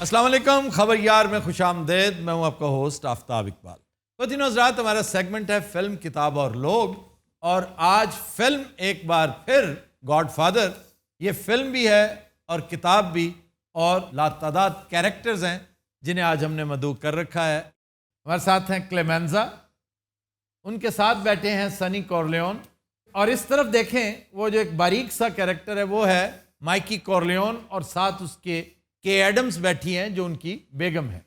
अस्सलाम वालेकुम, खबर यार में खुश आमदेद। मैं हूं आपका होस्ट आफ्ताब इकबाल। तो तीनों हज़रात, हमारा सेगमेंट है फिल्म, किताब और लोग। और आज फिल्म एक बार फिर गॉडफादर, ये फिल्म भी है और किताब भी, और लातादाद कैरेक्टर्स हैं जिन्हें आज हमने मदऊ कर रखा है। हमारे साथ हैं क्लेमेंजा, उनके साथ बैठे हैं सनी कॉर्लियोन, और इस तरफ देखें वो जो एक बारीक सा कैरेक्टर है वो है माइकी कॉर्लियोन, और साथ उसके के एडम्स बैठी हैं जो उनकी बेगम है।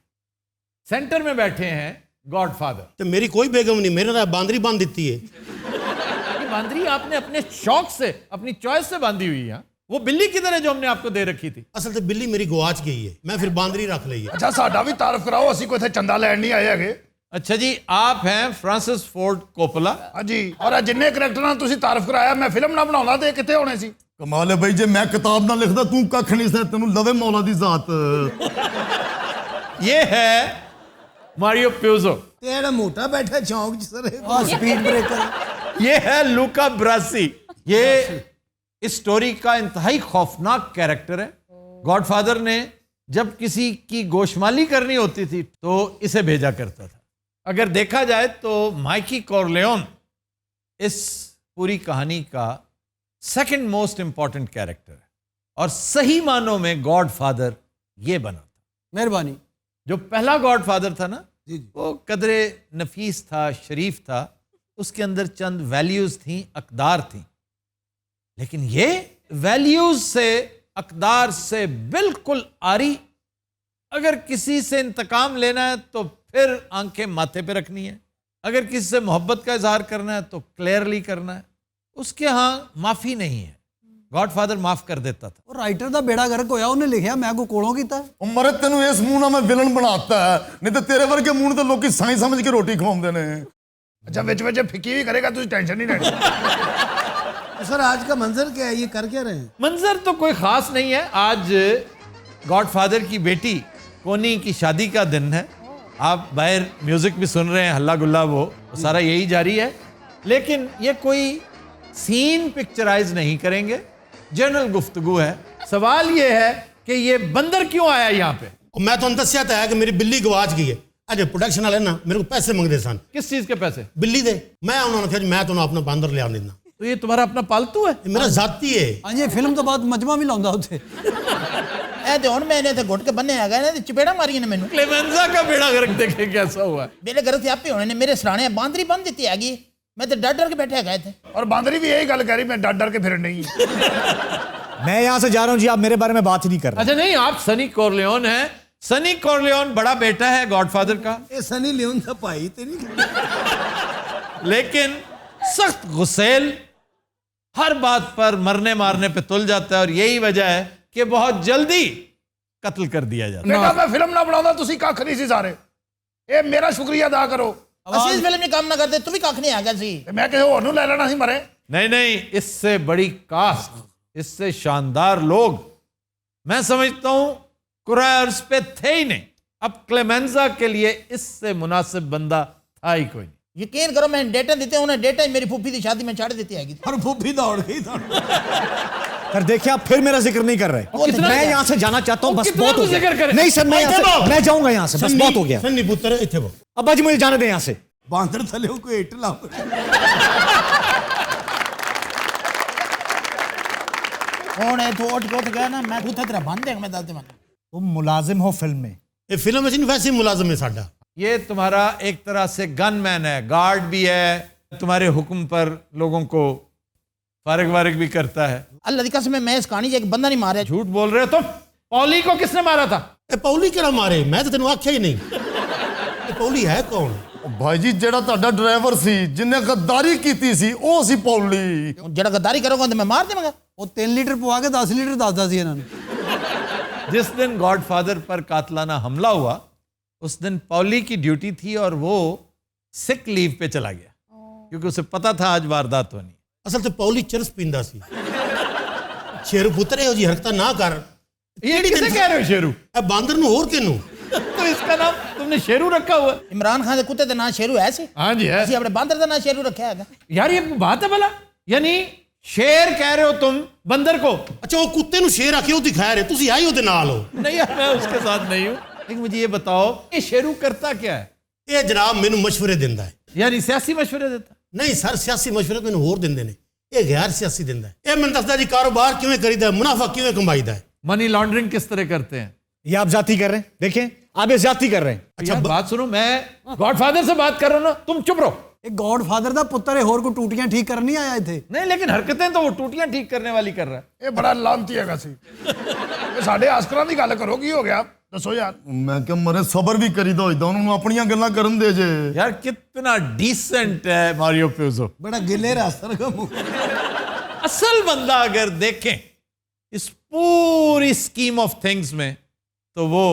सेंटर में बैठे हैं गॉडफादर। तो मेरी कोई बेगम नहीं, मेरे ना बांदरी बांध देती है। ये बांदरी आपने अपने शौक से, अपनी चॉइस से बांधी हुई है। वो बिल्ली किधर है जो हमने आपको दे रखी थी? असल तो बिल्ली मेरी गवाच गई है, मैं फिर बांदरी रख ली है। अच्छा साडा भी तारफ कराओ, असी कोई इत्थे चंदा लैन नहीं आए हैगे। अच्छा जी, आप हैं फ्रांसिस फोर्ड कोपला। हाँ जी, और जिन्ने करैक्टरां तुसी तारफ कराया, मैं फिल्म ना बनाउंदा ते कित्थे होने सी। कमाल है भाई, जे मैं किताब ना लिखदा तू कख नहीं सा, तेनू लवे मौला दी जात। ये है मारियो प्यूजो। तेरा मोटा बैठा चौंक सर, स्पीड ब्रेकर। ये है लूका ब्रासी। ये इस स्टोरी का इंतहाई खौफनाक कैरेक्टर है। गॉडफादर ने जब किसी की गोशमाली करनी होती थी तो इसे भेजा करता था। अगर देखा जाए तो माइकी कॉर्लियोन इस पूरी कहानी का सेकंड मोस्ट इंपॉर्टेंट कैरेक्टर है, और सही मानों में गॉडफादर ये बना था। मेहरबानी। जो पहला गॉडफादर था ना, जी जी। वो कदरे नफीस था, शरीफ था, उसके अंदर चंद वैल्यूज थी, अकदार थी। लेकिन ये वैल्यूज से, अकदार से बिल्कुल आरी। अगर किसी से इंतकाम लेना है तो फिर आंखें माथे पे रखनी है, अगर किसी से मोहब्बत का इजहार करना है तो क्लियरली करना है। उसके यहाँ माफी नहीं है। गॉडफादर माफ कर देता था। और राइटर दा बेड़ा गर्क होया, उन्हें लिखिया मैं को कोलों कीता। मरे तेनू इस मुंह ना मैं विलन बनाता है, नहीं तो तेरे वर्गे मुंह तो लोग साई समझ के रोटी खवाते ने। अच्छा विच विच फिक्की भी करेगा, तुसी टेंशन नहीं लेनी। तो सर आज का मंजर क्या है, ये कर क्या रहे हैं? मंजर तो कोई खास नहीं है। आज गॉडफादर की बेटी कोनी की शादी का दिन है। आप बाहर म्यूजिक भी सुन रहे हैं, हल्ला गुल्ला, वो सारा यही जारी है। लेकिन ये कोई सीन पिक्चराइज नहीं करेंगे, जनरल गुफ्तगू है। सवाल ये है कि ये बंदर क्यों आया यहाँ पे? मैं तो दसिया था कि मेरी बिल्ली गवाच गई है। अजय प्रोडक्शन वाले ना मेरे को पैसे मंगते सन। किस चीज के पैसे? बिल्ली दे। मैं उन्होंने कहा मैं तो अपना बांदर लिया देना। तो ये तुम्हारा अपना पालतू है? मेरा जाती है। हाँ, ये फिल्म तो बाद मजमा भी लाਉਂਦਾ ਉੱਥੇ। ए ते हुन मैंने ते घुट के बन्ने आ गए ने ते चपेड़ा मारी ने मेनू। क्लेमेंजा का बेड़ा गर्क देखे कैसा हुआ है। मेरे घर से आपे होने ने मेरे सराणे बांदरी बंद देती हैगी। मैं तो डर डर के बैठे गए थे। और बांदरी भी यही गल कह रही, मैं डर डर के फिर नहीं। मैं यहाँ से जा रहा हूँ जी, आप मेरे बारे में बात ही नहीं कर रहे। अच्छा नहीं, आप सनी कॉर्लियोन हैं। सनी कॉर्लियोन बड़ा बेटा है गॉडफादर का, ਇਹ ਸਨੀ ਲਿਓਨ ਦਾ ਭਾਈ ਤੇ ਨਹੀਂ। लेकिन सख्त गुस्सेल, हर बात पर मरने मारने पे तुल जाता है, और यही वजह है कि बहुत जल्दी कत्ल कर दिया जाता है। बेटा मैं फिल्म ना बनाउंदा, तुसी कख नहीं सी सारे। ए मेरा शुक्रिया अदा करो। ਅਸੀਂ ਇਸ ਫਿਲਮ 'ਚ ਕੰਮ ਨਾ ਕਰਦੇ ਤੂੰ ਵੀ ਕੱਖ ਨਹੀਂ ਆ ਗਿਆ ਸੀ। ते मैं किसी होर नूं ले लेना सी मरे। नहीं नहीं, इससे बड़ी कास्ट, इससे शानदार लोग मैं समझता हूं कुरायर्स पे थे ही नहीं। अब क्लेमेंजा के लिए इससे मुनासिब बंदा था ही कोई नहीं। ਯਕੀਨ ਕਰੋ मैं डेटा देते उन्हें डेटा ही मेरी फूफी की शादी में छाड़ देती हैगी। और फूफी दौड़ गई सर देखिए, आप फिर मेरा जिक्र नहीं कर रहे। मैं यहाँ से जाना चाहता हूँ, बस कितना बहुत हो तो जिक्र गया। करे? नहीं सर, मैं जाऊंगा यहाँ से, बस बहुत हो गया। सन्नी पुत्र इत्थे वो। अब्बा जी मुझे जाने दें यहाँ से। बांदर थले कोई हिट लाओ। कौन है तो उठ गया ना, मैं खुद तेरा बंद है, मैं दलते मन। तुम मुलाजिम हो फिल्म में। ये फिल्म में वैसे ही मुलाजम है साडा। ये तुम्हारा एक तरह से गनमैन है, गार्ड भी है, तुम्हारे हुक्म पर लोगों को फारिग वारिग भी करता है। अल्लाह दी कसम मैं इस कहानी 'च एक बंदा नहीं मारे। झूठ बोल रहे हो तुम। पॉली को किसने मारा था? ए पौली केड़ा मारे? मैं तो तेन आख्या ही नहीं। ये पौली है कौन? भाई जी, जेड़ा ਤੁਹਾਡਾ ड्राइवर सी जिन्ने गद्दारी कीती सी ਉਹ ਸੀ ਪੌਲੀ। जरा गद्दारी करोगा तो मैं मार देवांगा। वो 3 लीटर पवा के 10 लीटर दसदा सी ਇਹਨਾਂ ਨੂੰ। जिस दिन गॉडफादर पर कातलाना हमला हुआ उस दिन पॉली की ड्यूटी थी, और वो सिक लीव पे चला गया क्योंकि उसे पता था आज वारदात होनी। असल तो पौली चरस पींदा सी। शेरू पुत्र हो जी, हरकत ना कर। ये किसे कह रहे हो शेरू? ए बांदर नु और किनु? तो इसका नाम तुमने शेरू रखा हुआ है? इमरान खान के कुत्ते का नाम शेरू है सी। हाँ जी है। ਅਸੀਂ ਆਪਣੇ ਬਾਂਦਰ ਦਾ ਨਾਮ ਸ਼ੇਰੂ ਰੱਖਿਆ ਹੈਗਾ। यार ये बात है भला? यानी शेर कह रहे हो तुम बंदर को। ਅੱਛਾ ਉਹ ਕੁੱਤੇ ਨੂੰ ਸ਼ੇਰ ਆਖਿਓ ਦਿਖਾ ਰਹੇ ਤੁਸੀਂ ਆਈ ਉਹਦੇ ਨਾਲ ਹੋ नहीं यार, मैं उसके साथ नहीं हूं, लेकिन मुझे ये बताओ ये शेरू करता क्या है? ਇਹ ਜਨਾਬ ਮੈਨੂੰ ਮਸ਼ਵਰੇ ਦਿੰਦਾ ਹੈ यानी सियासी मशवरे देता? ਨਹੀਂ ਸਰ ਸਿਆਸੀ ਮਸ਼ਵਰੇ ਮੈਨੂੰ ਹੋਰ ਦਿੰਦੇ ਨੇ ਇਹ ਗੈਰ ਸਿਆਸੀ ਦਿੰਦਾ ਹੈ ਇਹ ਮੈਨੂੰ ਦੱਸਦਾ ਜੀ ਕਾਰੋਬਾਰ ਕਿਵੇਂ ਕਰੀਦਾ ਹੈ ਮੁਨਾਫਾ ਕਿਵੇਂ ਕਮਾਈਦਾ ਹੈ मनी लॉन्ड्रिंग किस तरह करते हैं? ये आप जाति कर रहे हैं, देखें आप ये जाति कर रहे हैं। अच्छा बात सुनो, मैं गॉडफादर से बात कर रहा हूं ना, तुम चुप रहो। ਇਹ ਗॉडਫਾਦਰ ਦਾ ਪੁੱਤਰ ਹੈ, ਹੋਰ ਕੋ ਟੂਟੀਆਂ ਠੀਕ ਕਰਨ ਨਹੀਂ ਆਇਆ ਇੱਥੇ। नहीं लेकिन हरकतें तो वो टूटियां ठीक करने वाली कर रहा है। ਇਹ ਬੜਾ ਲਾਂਤੀ ਹੈਗਾ ਸੀ। ਇਹ ਸਾਡੇ ਆਸਕਰਾਂ ਦੀ ਗੱਲ ਕਰੋ, ਕੀ ਹੋ ਗਿਆ ਦੱਸੋ ਯਾਰ। ਮੈਂ ਕਿਹਾ ਮਰੇ ਸਬਰ ਵੀ ਕਰੀਦਾ ਹੋਈਦਾ, ਉਹਨਾਂ ਨੂੰ ਆਪਣੀਆਂ ਗੱਲਾਂ ਕਰਨ ਦੇ ਜੇ। यार कितना डिसेंट है मारियो प्यूजो। ਬੜਾ ਗਿੱਲੇ ਰਾਸਰ ਦਾ ਮੂੰਹ। असल बंदा अगर देखें इस पूरी स्कीम ऑफ थिंग्स में तो वो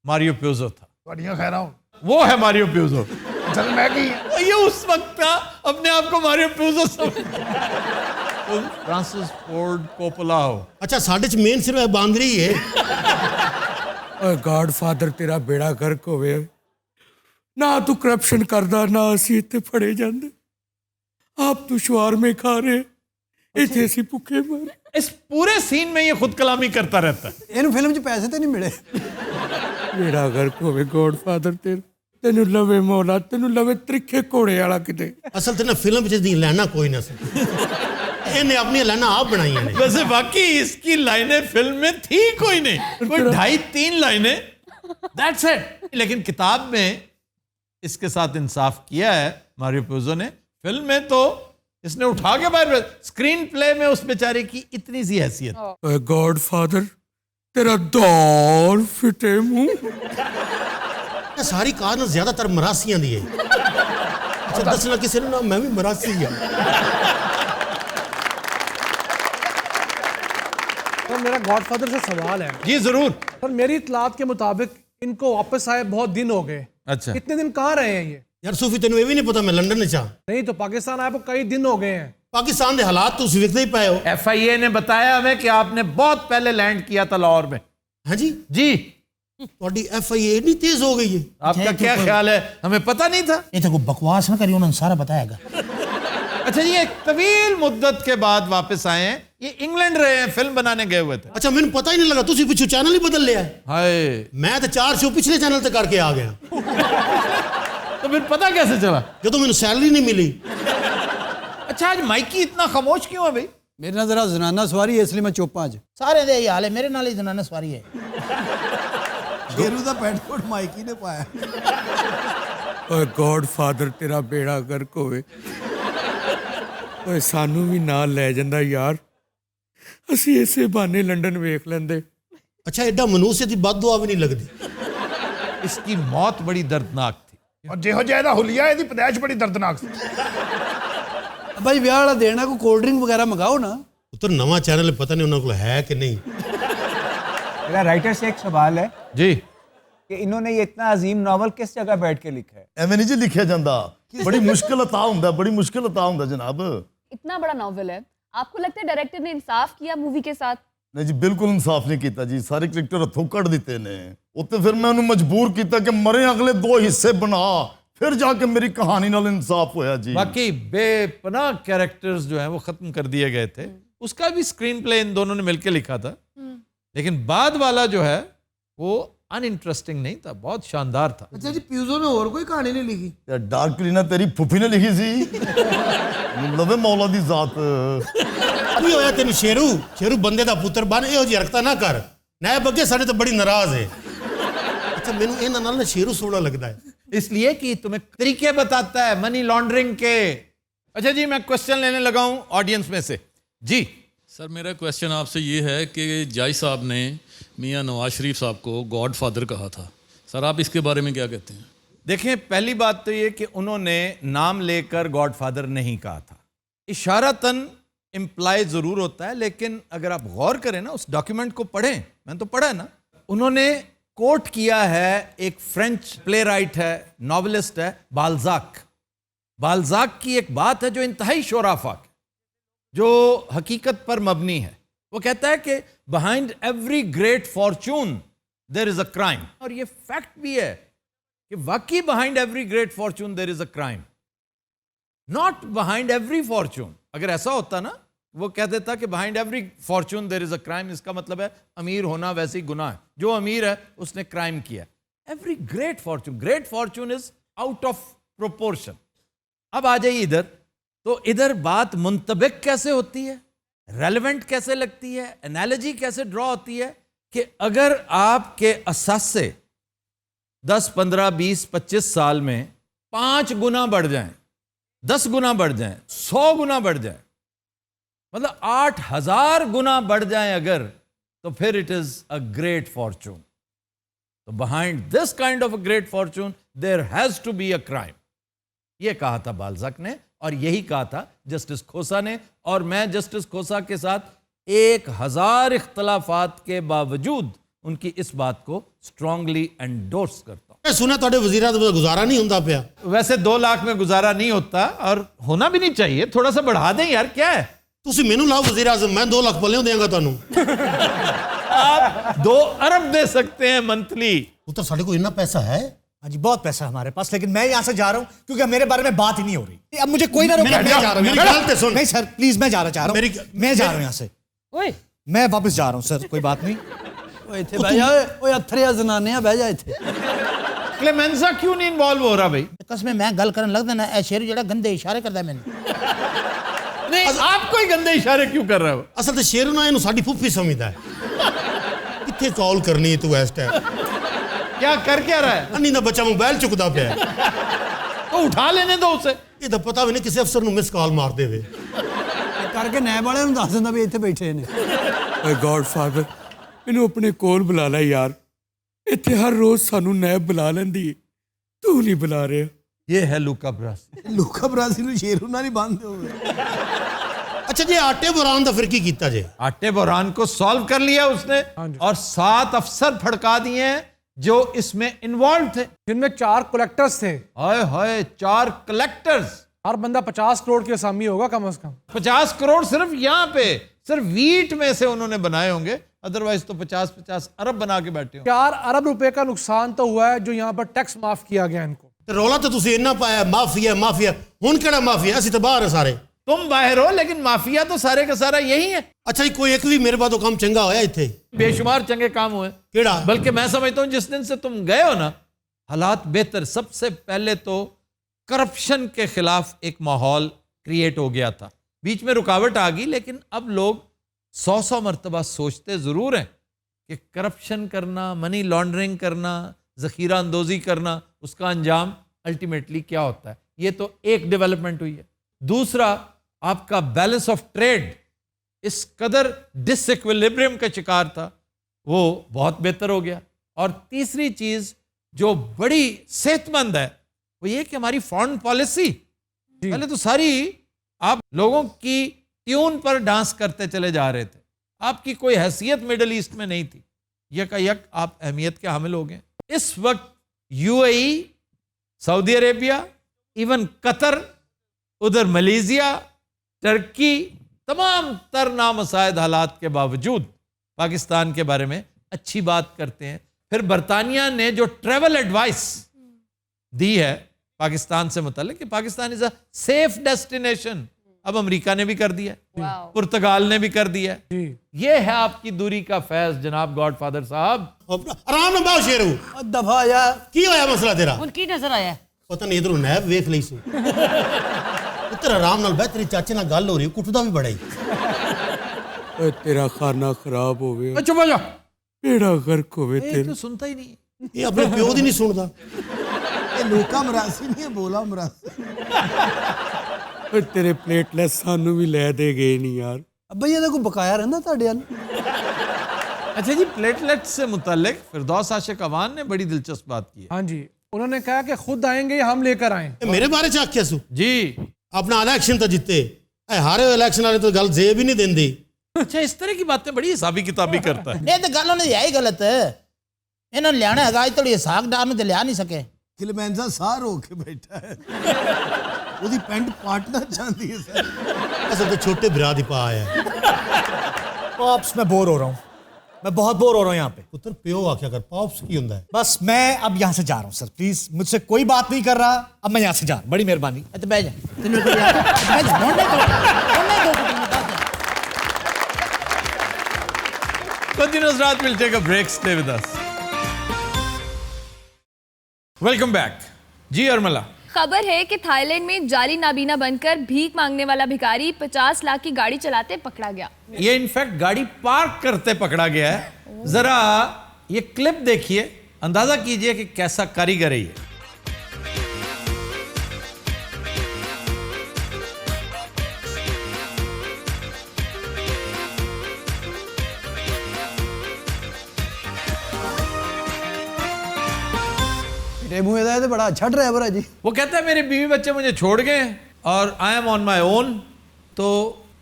मारियो प्यूजो था। ਤੁਹਾਡੀਆਂ ਖੈਰਾਂ ਹੋਣ। वो है मारियो प्यूजो। ਚਲ ਮੈਂ ਕੀ ਹਾਂ? ये उस वक्त था, अपने आप को मारियो प्यूजो तुम फ्रांसिस फोर्ड कोपोला हो। ਅੱਛਾ ਸਾਡੇ ਚ ਮੇਨ ਸਿਰਫ ਬਾਂਦਰੀ ਹੈ ਓਏ ਗॉडਫਾਦਰ ਤੇਰਾ ਬੇੜਾ ਗਰਕ ਹੋਵੇ ਨਾ ਤੂੰ ਕਰਪਸ਼ਨ ਕਰਦਾ ਨਾ ਅਸੀਂ ਇੱਥੇ ਫੜੇ ਜਾਂਦੇ ਆਪ ਤੂੰ ਸ਼ਵਾਰਮੇ ਖਾ ਰਹੇ ਇੱਥੇ ਅਸੀਂ ਭੁੱਖੇ ਮਰ इस पूरे सीन में ये खुद कलामी करता रहता है। ਇਹਨੂੰ ਫਿਲਮ 'ਚ ਪੈਸੇ ਤੇ ਨਹੀਂ ਮਿਲੇ। ਬੇੜਾ ਗਰਕ ਹੋਵੇ ਗॉडਫਾਦਰ ਤੈਨੂੰ ਲਵੇ ਮੌਲਾ ਤੈਨੂੰ ਲਵੇ ਤ੍ਰਿਖੇ ਘੋੜੇ ਵਾਲਾ ਕਿਤੇ ਅਸਲ ਤੇ ਨਾ ਫਿਲਮ ਚ ਦੀ ਲੈਣਾ ਕੋਈ ਨਾ ਸੀ ਇਹਨੇ ਆਪਣੀਆਂ ਲੈਣਾ ਆਪ ਬਣਾਈਆਂ ਨੇ वैसे बाकी इसकी लाइनें फिल्म में थी कोई नहीं, कोई 2.5-3 लाइनें, दैट्स इट। लेकिन किताब में इसके साथ इंसाफ किया है मारियो प्यूजो ने। फिल्म में तो इसने उठा के बाहर, स्क्रीन प्ले में उस बेचारे की इतनी सी हैसियत। ਓਏ ਗॉडਫਾਦਰ ਤੇਰਾ ਦੌਰ ਫਿੱਟੇ ਮੂੰਹ ਇਹ ਸਾਰੀ ਕਾਰਨ ਜ਼ਿਆਦਾਤਰ ਮਰਾਸੀਆਂ ਦੀ ਹੈ ਅੱਛਾ ਦੱਸਣਾ ਕਿਸੇ ਨੂੰ ਨਾ ਮੈਂ ਵੀ ਮਰਾਸੀ ਹਾਂ सर मेरा गॉडफादर से सवाल है। जी जरूर। सर मेरी इतलात के मुताबिक इनको वापस आए बहुत दिन हो गए। अच्छा, कितने दिन कहाँ रहे हैं ये? ਯਾਰ ਸੂਫੀ ਤੈਨੂੰ ਇਹ ਵੀ ਨਹੀਂ ਪਤਾ ਮੈਂ ਲੰਡਨ ਵਿੱਚ ਆ नहीं तो पाकिस्तान आए को कई दिन हो गए हैं। ਪਾਕਿਸਤਾਨ ਦੇ ਹਾਲਾਤ ਤੁਸੀਂ ਵੇਖਦੇ ਹੀ ਪਏ ਹੋ FIA ने बताया हमें कि आपने बहुत पहले लैंड किया था लाहौर में। ਹਾਂਜੀ जी, ਤੁਹਾਡੀ FIA ਇੰਨੀ ਤੇਜ਼ ਹੋ ਗਈ ਹੈ आपका क्या ख्याल है? हमें पता नहीं था। ਇਹ ਤਾਂ ਕੋਈ ਬਕਵਾਸ ਨਾ ਕਰੀ ਉਹਨਾਂ ਨੂੰ ਸਾਰਾ ਪਤਾ ਹੈਗਾ अच्छा जी, एक तवील मुद्दत के बाद वापस आए हैं। ये इंग्लैंड रहे हैं, फिल्म बनाने गए हुए थे। ਅੱਛਾ ਮੈਨੂੰ ਪਤਾ ਹੀ ਨਹੀਂ ਲੱਗਾ ਤੁਸੀਂ ਪਿੱਛੋਂ ਚੈਨਲ ਹੀ ਬਦਲ ਲਿਆ ਹੈ। हाय, ਮੈਂ ਤਾਂ 4 ਸ਼ੋ ਪਿਛਲੇ ਚੈਨਲ ਤੇ ਕਰਕੇ ਆ ਗਿਆ तो फिर पता कैसे चला? ਜਦੋਂ ਮੈਨੂੰ ਸੈਲਰੀ ਨਹੀਂ ਮਿਲੀ अच्छा आज माइकी इतना खामोश क्यों है भाई? ਮੇਰੇ ਨਾਲ ਜ਼ਰਾ ਜ਼ਨਾਨਾ ਸਵਾਰੀ ਹੈ, ਇਸ ਲਈ ਮੈਂ ਚੁੱਪ ਹਾਂ ਅੱਜ। ਸਾਰਿਆਂ ਦੇ ਇਹ ਹਾਲ ਹੈ ਮੇਰੇ ਨਾਲ ਹੀ ਜਨਾਨਾ ਸਵਾਰੀ ਹੈ ਸ਼ੇਰੂ ਦਾ ਪੈਂਟਕੋਟ ਮਾਈਕੀ ਨੇ ਪਾਇਆ। ਓਏ ਗॉडਫਾਦਰ ਤੇਰਾ ਬੇੜਾ ਗਰਕ ਹੋਵੇ ਓਏ ਸਾਨੂੰ ਵੀ ਨਾਲ ਲੈ ਜਾਂਦਾ ਯਾਰ ਅਸੀਂ ਇਸੇ ਬਹਾਨੇ ਲੰਡਨ ਵੇਖ ਲੈਂਦੇ ਅੱਛਾ ਐਡਾ ਮਨੂਸੇ ਦੀ ਬਦਦੁਆ ਵੀ ਨਹੀਂ ਲੱਗਦੀ इसकी मौत बड़ी दर्दनाक थी। ਔਰ ਜਿਹੋ ਜਿਹਾ ਇਹਦਾ ਹੁਲੀਆ, ਇਹਦੀ ਪਦੈਸ਼ ਬੜੀ ਦਰਦਨਾਕ ਸੀ। ਭਾਈ ਵਿਆਹ ਵਾਲਾ ਦੇਣਾ ਕੋਈ ਕੋਲਡ ਡਰਿੰਕ ਵਗੈरह ਮੰਗਾਓ ਨਾ। ਉਤਰ ਨਵਾਂ ਚੈਨਲ ਪਤਾ ਨਹੀਂ ਉਹਨਾਂ ਕੋਲ ਹੈ ਕਿ ਨਹੀਂ मेरा राइटर से एक सवाल है जी, कि इन्होंने ये इतना अजीम नावल किस जगह बैठ के लिखा है? ਐਵੇਂ ਨਹੀਂ ਜੀ ਲਿਖਿਆ ਜਾਂਦਾ, ਬੜੀ ਮੁਸ਼ਕਿਲ ਅਤਾ ਹੁੰਦਾ, ਬੜੀ ਮੁਸ਼ਕਿਲ ਅਤਾ ਹੁੰਦਾ ਜਨਾਬ। इतना बड़ा नॉवल है, आपको लगता है डायरेक्टर ने इंसाफ किया मूवी के साथ? ਨਹੀਂ ਜੀ ਬਿਲਕੁਲ ਇਨਸਾਫ ਨਹੀਂ ਕੀਤਾ ਜੀ, ਸਾਰੇ ਕ੍ਰਿਕਟਰ ਹੱਥੋਂ ਕੱਢ ਦਿੱਤੇ ਨੇ। ਉੱਤੇ ਫਿਰ ਮੈਂ ਉਹਨੂੰ ਮਜਬੂਰ ਕੀਤਾ ਕਿ ਮਰੇ ਅਗਲੇ 2 ਹਿੱਸੇ ਬਣਾ, फिर जाके मेरी कहानी नाल इंसाफ होया जी। बाकी बेपनाह कैरेक्टर्स जो हैं वो खत्म कर दिए गए थे। उसका भी स्क्रीन प्ले इन दोनों ने मिलकर लिखा था, लेकिन बाद वाला जो है वो अनइंटरेस्टिंग नहीं था, बहुत शानदार था। अच्छा जी, प्यूजो ने और कोई कहानी नहीं लिखी? यार डार्क करीना तेरी फुफी ने लिखी सी, लवे मौला दी जात। ਕੀ ਹੋਇਆ ਤੈਨੂੰ ਸ਼ੇਰੂ? ਸ਼ੇਰੂ ਬੰਦੇ ਦਾ ਪੁੱਤਰ ਬਣ, ਇਹੋ ਜਿਹੀ ਹਰਕਤਾਂ ਨਾ ਕਰ। ਨੈਬ ਅੱਗੇ ਸਾਡੇ ਤੋਂ ਬੜੀ ਨਾਰਾਜ਼ ਹੈ। ਅੱਛਾ ਮੈਨੂੰ ਇਹਨਾਂ ਨਾਲ ਨਾ ਸ਼ੇਰੂ ਸੋਹਣਾ ਲੱਗਦਾ ਹੈ, इसलिए कि तुम्हें तरीके बताता है मनी लॉन्ड्रिंग के। अच्छा जी, मैं क्वेश्चन लेने लगा हूं ऑडियंस में से। जी सर, मेरा क्वेश्चन आपसे ये है कि जाय साहब ने मियां नवाज शरीफ साहब को गॉड फादर कहा था, सर आप इसके बारे में क्या कहते हैं? देखें, पहली बात तो ये कि उन्होंने नाम लेकर गॉडफादर नहीं कहा था। इशारतन इम्प्लाई ज़रूर होता है, लेकिन अगर आप गौर करें ना, उस डॉक्यूमेंट को पढ़ें, मैंने तो पढ़ा है ना, उन्होंने कोट किया है एक फ्रेंच प्ले राइट है, नॉवलिस्ट है, बाल्जाक। बाल्जाक की एक बात है जो इंतहाई शोराफाक, जो हकीकत पर मबनी है। वो कहता है कि behind every great fortune there is a crime. और ये फैक्ट भी है कि वाकई behind every great fortune there is a crime, not behind every fortune. अगर ऐसा होता ना वो कह देता कि behind every fortune there is a crime. इसका मतलब है अमीर होना वैसे ही गुनाह है, जो अमीर है उसने क्राइम किया। Every great Fortune is out of proportion. अब आ जाइए इधर, तो इधर बात मुंतबिक कैसे होती है, रेलेवेंट कैसे लगती है, एनालॉजी कैसे ड्रॉ होती है कि अगर आपके असासे 10, 15, 20, 25 साल में 5 गुना बढ़ जाएं, 10 गुना बढ़ जाएं, 100 गुना बढ़ जाए, मतलब 8000 गुना बढ़ जाएं अगर, तो फिर it is a great fortune. तो behind this kind of a great fortune there has to be a crime. यह कहा था बाल्ज़ाक ने और यही कहा था जस्टिस खोसा ने। और मैं जस्टिस खोसा के साथ 1000 इख्तलाफात के बावजूद उनकी इस बात को स्ट्रांगली एंडोर्स करता हूं। मैं सुना ਤੁਹਾਡੇ ਵਜ਼ੀਰਾਂ ਦਾ ਗੁਜ਼ਾਰਾ नहीं ਹੁੰਦਾ ਪਿਆ। वैसे 2 लाख में गुजारा नहीं होता और होना भी नहीं चाहिए, थोड़ा सा बढ़ा दें यार, क्या है। ਤੁਸੀਂ ਮੈਨੂੰ ਲਾਓ ਵਜ਼ੀਰ ਆਜ਼ਮ, मैं 2 लाख पल्ले देंगा ਤੁਹਾਨੂੰ। आप 2 अरब दे सकते हैं मंथली। पुत्र साढ़े को इतना पैसा है? हाँ जी बहुत पैसा है हमारे पास, लेकिन मैं यहाँ से जा रहा हूँ क्योंकि मेरे बारे में बात ही नहीं हो रही। अब मुझे कोई ना रोके, मैं जा रहा हूँ। नहीं सर प्लीज, मैं जाना चाह रहा हूँ, मैं जा रहा हूँ यहाँ से। मैं वापस जा रहा हूँ सर, कोई बात नहीं। ਇੱਥੇ ਬਹਿ ਜਾ ਓਏ ਅਥਰਿਆ ਜ਼ਨਾਨਿਆਂ ਬਹਿ ਜਾ ਇੱਥੇ। क्लेमेंसा क्यों नहीं इन्वॉल्व हो रहा भाई? कसम मैं गल करन लगदा ना, ए शेर जेड़ा गंदे इशारे करदा मैनू। नहीं आप कोई गंदे इशारे क्यों कर रहे हो? असल तो शेर ना इन्हू साडी फुफी समझदा है। किथे कॉल करनी है तू इस टाइम? क्या कर क्या रहा है? अन्नी दा बच्चा मोबाइल चुकदा पे है, तो उठा लेने दो उसे। ये तो पता भी नहीं किसी अफसर ਨੂੰ ਮਿਸ ਕਾਲ ਮਾਰ ਦੇਵੇ। ਕਰਕੇ ਨੈਬ ਵਾਲਿਆਂ ਨੂੰ ਦੱਸ ਦਿੰਦਾ ਵੀ ਇੱਥੇ ਬੈਠੇ ਨੇ। ਓਏ ਗॉडफादर ਇਹਨੂੰ ਆਪਣੇ ਕੋਲ ਬੁਲਾ ਲੈ ਯਾਰ, ਇੱਥੇ ਹਰ ਰੋਜ਼ ਸਾਨੂੰ ਨੈਬ ਬੁਲਾ ਲੈਂਦੀ ਹੈ, ਤੂੰ ਨਹੀਂ ਬੁਲਾ ਰਿਹਾ। ये है लूका ब्रासी। ਲੂਕਾ ਬਰਾਸੀ ਨੂੰ ਸ਼ੇਰੂ ਨਾਲ ਹੀ ਬੰਨਦੇ ਹੋਵੇ। अच्छा जी आटे बुरान दा फिर की कीता जे? आटे बुरान को सॉल्व कर लिया उसने और 7 अफसर फड़का दिए हैं जो इसमें इन्वॉल्व थे, जिनमें 4 कलेक्टर्स थे। हाय हाय 4 कलेक्टर्स। हर बंदा 50 करोड़ की असामी होगा कम से कम। 50 करोड़ सिर्फ यहाँ पे, सिर्फ वीट में से उन्होंने बनाए होंगे, अदरवाइज तो 50 अरब बना के बैठे हो। 4 अरब रुपए का नुकसान तो हुआ है जो यहाँ पर टैक्स माफ किया गया इनको। रौला तो तुसी इन्ना पाया माफिया माफिया, हुन केड़ा माफिया? असि तो बाहर है सारे। तुम बाहर हो लेकिन माफिया तो सारे का सारा यही है। अच्छा जी कोई एक भी मेरे बाद काम चंगा होया इत्थे? बेशुमार चंगे काम हुए। केड़ा? बल्कि मैं समझता हूं जिस दिन से तुम गए हो ना, हालात बेहतर। सबसे पहले तो करप्शन के खिलाफ एक माहौल क्रिएट हो गया था। बीच में रुकावट आ गई, लेकिन अब लोग 100 मरतबा सोचते ज़रूर हैं कि करप्शन करना, मनी लॉन्ड्रिंग करना, ज़ख़ीरा अंदोज़ी करना, उसका अंजाम अल्टीमेटली क्या होता है। ये तो एक डेवलपमेंट हुई है। दूसरा, आपका बैलेंस ऑफ ट्रेड इस कदर डिसइक्विलिब्रियम का शिकार था, वो बहुत बेहतर हो गया। और तीसरी चीज़ जो बड़ी सेहतमंद है वो ये कि हमारी फॉरेन पॉलिसी, पहले तो सारी आप लोगों की ट्यून पर डांस करते चले जा रहे थे, आपकी कोई हैसियत मिडल ईस्ट में नहीं थी, यक आप अहमियत के हामिल हो गए। इस वक्त UAE, Saudi Arabia, even Qatar, उधर मलेशिया, टर्की, तमाम तर नामसायद हालात के बावजूद पाकिस्तान के बारे में अच्छी बात करते हैं। फिर बरतानिया ने जो ट्रैवल एडवाइस दी है पाकिस्तान से मुताल्लिक कि Pakistan is a safe destination, अब अमेरिका ने भी कर दिया, पुर्तगाल ने भी कर दिया। ये है आपकी दूरी का फैज जनाब गॉडफादर साहब। आराम ना बाओ शेरू, दफा या की होया मसला तेरा? उनकी नजर आया पता नहीं इधरों नैब वेख लई सी। पुत्र आराम नाल बैठ, तेरे चाचे नाल गल हो रही, कुटदा भी बड़ा ही। ਓਏ ਤੇਰਾ ਖਾਨਾ ਖਰਾਬ ਹੋਵੇ, चुप हो जाओ, बेड़ा गर्क होवे ये तेरा। तो सुनता ही नहीं। ये अपने प्यो दी नहीं सुनदा। ਇਹ ਲੂਕਾ ਮਰਾਸੀ ਨਹੀਂ ਹੈ, ਬੋਲਾ ਮਰਾਸੀ। ਓਏ ਤੇਰੇ ਪਲੇਟਲੈਸ ਸਾਨੂੰ ਵੀ ਲੈ ਦੇ ਗਏ ਨਹੀਂ ਯਾਰ। ਅੱਬਾ ਇਹਦਾ ਕੋਈ ਬਕਾਇਆ ਰਹਿੰਦਾ ਤੁਹਾਡੇ ਵੱਲ? अच्छा जी, प्लेटलेट से मुताल्लिक फिरदौस आशिक अवान ने बड़ी दिलचस्प बात की है। हाँ जी, उन्होंने कहा कि खुद आएंगे हम लेकर आए। मेरे बारे च आख्या सु जी अपना इलेक्शन तो जीते, हारे इलेक्शन वाले तो गल जेब ही नहीं देंदी। अच्छा, इस तरह की बातें बड़ी हिसाबी किताबी करता है। ये तो गल उन्हें यही गलत है, इन्होंने लियाना है आज थोड़ी साग डाल में तो लिया नहीं सके। ਕਲਮੈਂਜ਼ਾ ਸਾਹ ਰੋ ਕੇ ਬੈਠਾ ਹੈ, ਉਹਦੀ ਪੈਂਟ ਪਾਟਣਾ ਚਾਹੁੰਦੀ ਹੈ ਸਰ। असल तो छोटे बिरा दी पा आया है। पॉप्स मैं बोर हो रहा हूँ, मैं बहुत बोर हो रहा हूँ यहाँ पे। पुत्र प्यो आख्या कर, पॉप्स की हुंदा है? बस मैं अब यहाँ से जा रहा हूँ सर, प्लीज मुझसे कोई बात नहीं कर रहा, अब मैं यहाँ से जा रहा हूँ, बड़ी मेहरबानी। तो बह जा, तेनू कोई याद है? बह जा, होने दो, होने दो, Continue Nusrat, we'll take a break. Stay with us. Welcome back. जी अरमला, खबर है कि थाईलैंड में जाली नाबीना बनकर भीख मांगने वाला भिखारी 50 लाख की गाड़ी चलाते पकड़ा गया। ये इनफैक्ट गाड़ी पार्क करते पकड़ा गया है। जरा ये क्लिप देखिए, अंदाजा कीजिए कि कैसा कारीगर है ये। तो बड़ा अच्छा ड्राइवर है जी। वो कहता है मेरे बीवी बच्चे मुझे छोड़ गए और I am on my own. तो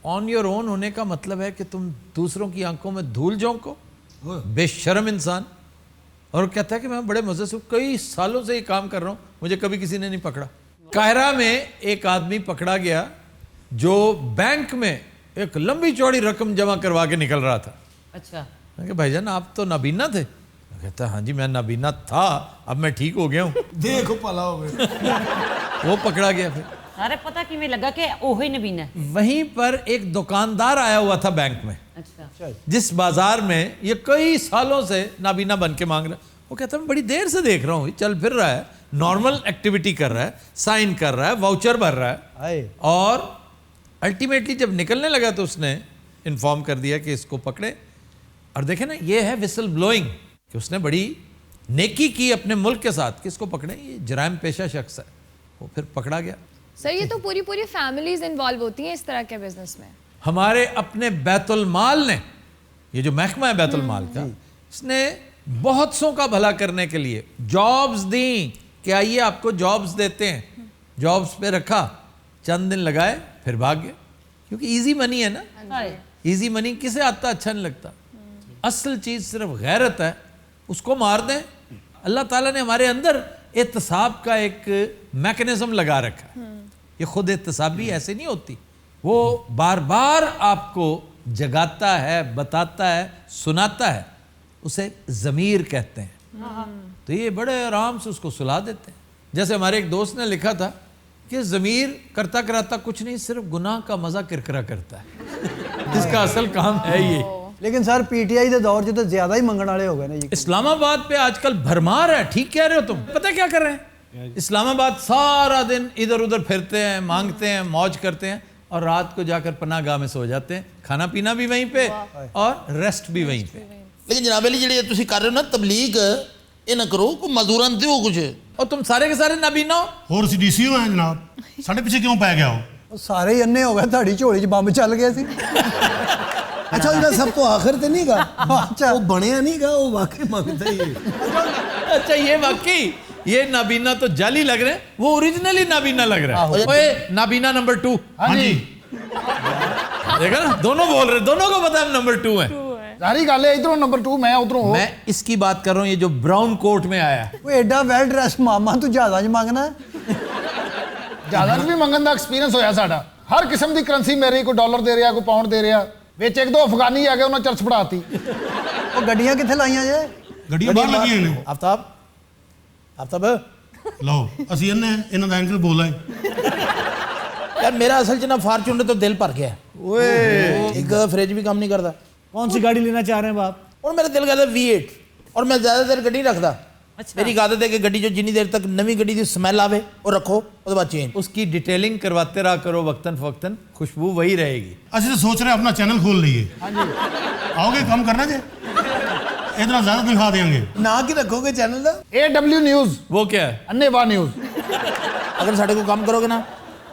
ऑन योर ओन होने का मतलब है कि तुम दूसरों की आंखों में धूल झोंको, बेशर्म इंसान। और कहता है कि मैं बड़े मजे से कई सालों से ये काम कर रहा हूं, मुझे कभी किसी ने नहीं पकड़ा। कायरा में एक आदमी पकड़ा गया जो बैंक में एक लंबी चौड़ी रकम जमा करवा के निकल रहा था। अच्छा, भाईजान आप तो नाबीना थे? कहता हाँ जी मैं नाबीना था, अब मैं ठीक हो गया हूँ। देखो पला हो गया। वो पकड़ा गया फिर। सारे पता किवें लगा कि ओही नबीना है? वहीं पर एक दुकानदार आया हुआ था बैंक में। अच्छा, जिस बाजार में ये कई सालों से नाबीना बन के मांग रहा है। वो कहता मैं बड़ी देर से देख रहा हूँ, चल फिर रहा है, नॉर्मल एक्टिविटी कर रहा है, साइन कर रहा है, वाउचर भर रहा है। और अल्टीमेटली जब निकलने लगा तो उसने इन्फॉर्म कर दिया कि इसको पकड़े। और देखे ना, ये है विसल ब्लोइंग कि उसने बड़ी नेकी की अपने मुल्क के साथ कि इसको पकड़े, ये जराइम पेशा शख्स है। वो फिर पकड़ा गया। सर ये तो पूरी फैमिलीज इन्वॉल्व होती हैं इस तरह के बिजनेस में। हमारे अपने बैतुल माल ने, ये जो महकमा है बैतुल माल का, इसने बहुत सौ का भला करने के लिए जॉब्स दी कि आइए आपको जॉब्स देते हैं। जॉब्स पे रखा, चंद दिन लगाए, फिर भाग गया। क्योंकि इजी मनी है ना, इजी मनी किसे आता अच्छा नहीं लगता। असल चीज सिर्फ गैरत है, उसको मार दें। अल्लाह ताला ने हमारे अंदर एहतसाब का एक मैकेनिज्म लगा रखा है। ये खुद एहतसाबी ऐसे नहीं होती, वो बार बार आपको जगाता है, बताता है, सुनाता है। उसे ज़मीर कहते हैं। तो ये बड़े आराम से उसको सुला देते हैं। जैसे हमारे एक दोस्त ने लिखा था कि ज़मीर करता कराता कुछ नहीं, सिर्फ गुनाह का मज़ा किरकिरा करता है। इसका असल काम है ये। लेकिन सर पीटीआई के दौर से तो ज्यादा ही मंगण वाले हो गए ना जी। इस्लामाबाद पे आजकल भरमार है। ठीक कह रहे हो तुम। पता क्या कर रहे हैं? इस्लामाबाद सारा दिन इधर उधर फिरते हैं, मांगते हैं, मौज करते हैं और रात को जाकर पनाहगाह में सो जाते हैं। खाना पीना भी वहीं पे और रेस्ट भी वहीं पे। लेकिन जनाब अली जी तुसी कर रहे हो ना तबलीग, ये ना करो, को मजदूरां दो कुछ। और तुम सारे के सारे नाबीना हो। ਹੋਰ ਸੀ ਡੀਸੀ ਹੋ ਜਨਾਬ, ਸਾਡੇ ਪਿੱਛੇ ਕਿਉਂ ਪੈ ਗਿਆ ਹੋ? सारे ही अन्ने हो गए, ਤੁਹਾਡੀ ਝੋਲੀ 'ਚ ਬੰਬ ਚੱਲ ਗਿਆ ਸੀ। अच्छा उनका सब तो आखिर तो नहीं गा। अच्छा वो बनया नहीं गा, वो वाकई मांगता ही है। अच्छा ये वाकई ये नाबीना तो जाली लग रहे हैं, वो ओरिजिनली नाबीना लग रहा है। ओए नाबीना नंबर 2। हाँ जी, देखा ना, दोनों बोल रहे, दोनों को पता है नंबर 2 है। सारी गल है, इधरों नंबर 2 मैं उधरों हो। मैं इसकी बात कर रहा हूँ, ये जो ब्राउन कोट में आया। वो एडा वेल ड्रेस मामा तू ज्यादा ज मांगना है। ज्यादा भी मंगन का एक्सपीरियंस होया साडा। हर किस्म की करंसी मेरी, कोई डॉलर दे रहा, कोई पाउंड दे रहा। विच एक दो अफगानी आ गए, उन्होंने चर्च पढ़ाती। वो गड्डियां किथे लाइयां जे? ਗੱਡੀਆਂ ਬਾਹਰ ਲੱਗੀਆਂ ਨੇ। आफ्ताब आफ्ताब ਲਓ ਅਸੀਂ ਇਹਨੇ ਇਹਨਾਂ ਦਾ ਐਂਗਲ ਬੋਲਾ ਹੈ। यार मेरा असल च ना फॉर्च्यूनर तो दिल भर गया। ओए एक फ्रिज भी काम नहीं करता। कौन सी गाड़ी लेना चाह रहे हैं आप? और मेरा दिल कहता V8 और मैं ज्यादा देर गड्डी नहीं रखता। मेरी आदत है कि गड्डी जो जितनी देर तक नवी गड्डी की स्मैल आवे वो रखो, उसके बाद चेंज। उसकी डिटेलिंग करवाते रहा करो वक्तन फवक्तन, खुशबू वही रहेगी। ਅਸੀਂ ਤਾਂ सोच रहे अपना चैनल खोल लिए। आओगे काम करना जे? इतना ज्यादा दिखा देंगे। ना की रखोगे चैनल का? AW news. वो क्या है? अन्नेवाह न्यूज़। अगर साढ़े को काम करोगे ना,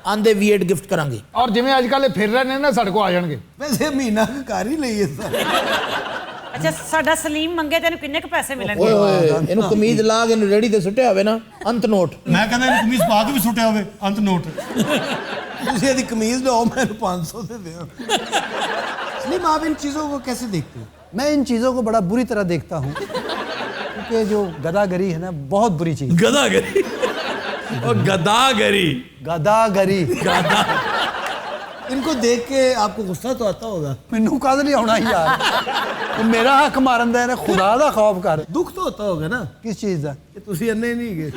आंदे V8 गिफ्ट करांगे। और जिवें आजकल फिर रहे हैं ना, साढ़े को आ जाएंगे। वैसे महीना कर ही लईए सर। अच्छा साडा सलीम मंगे तेन किन्ने क पैसे मिलणगे? ओए ओए इनु कमीज ला के रेडी ते सुट्टे होवे ना, अंत नोट। मैं कहंदा इनु कमीज पा के भी सुट्टे होवे, अंत नोट। तुसी यदि कमीज लो मैंने 500 दे दो। सलीम आप इन चीज़ों को कैसे देखते हो? मैं इन चीज़ों को बड़ा बुरी तरह देखता हूँ, क्योंकि जो गदागरी है ना बहुत बुरी चीज़। गदागरी और गदागरी गदागरी गदा इनको देख के आपको गुस्सा तो आता होगा। मैनू कद नहीं आना यार, मेरा हक मारन दा, खुदा दा खौफ कर। दुख तो होता होगा ना किस चीज़ का कि तुसी अन्ने नहीं गए।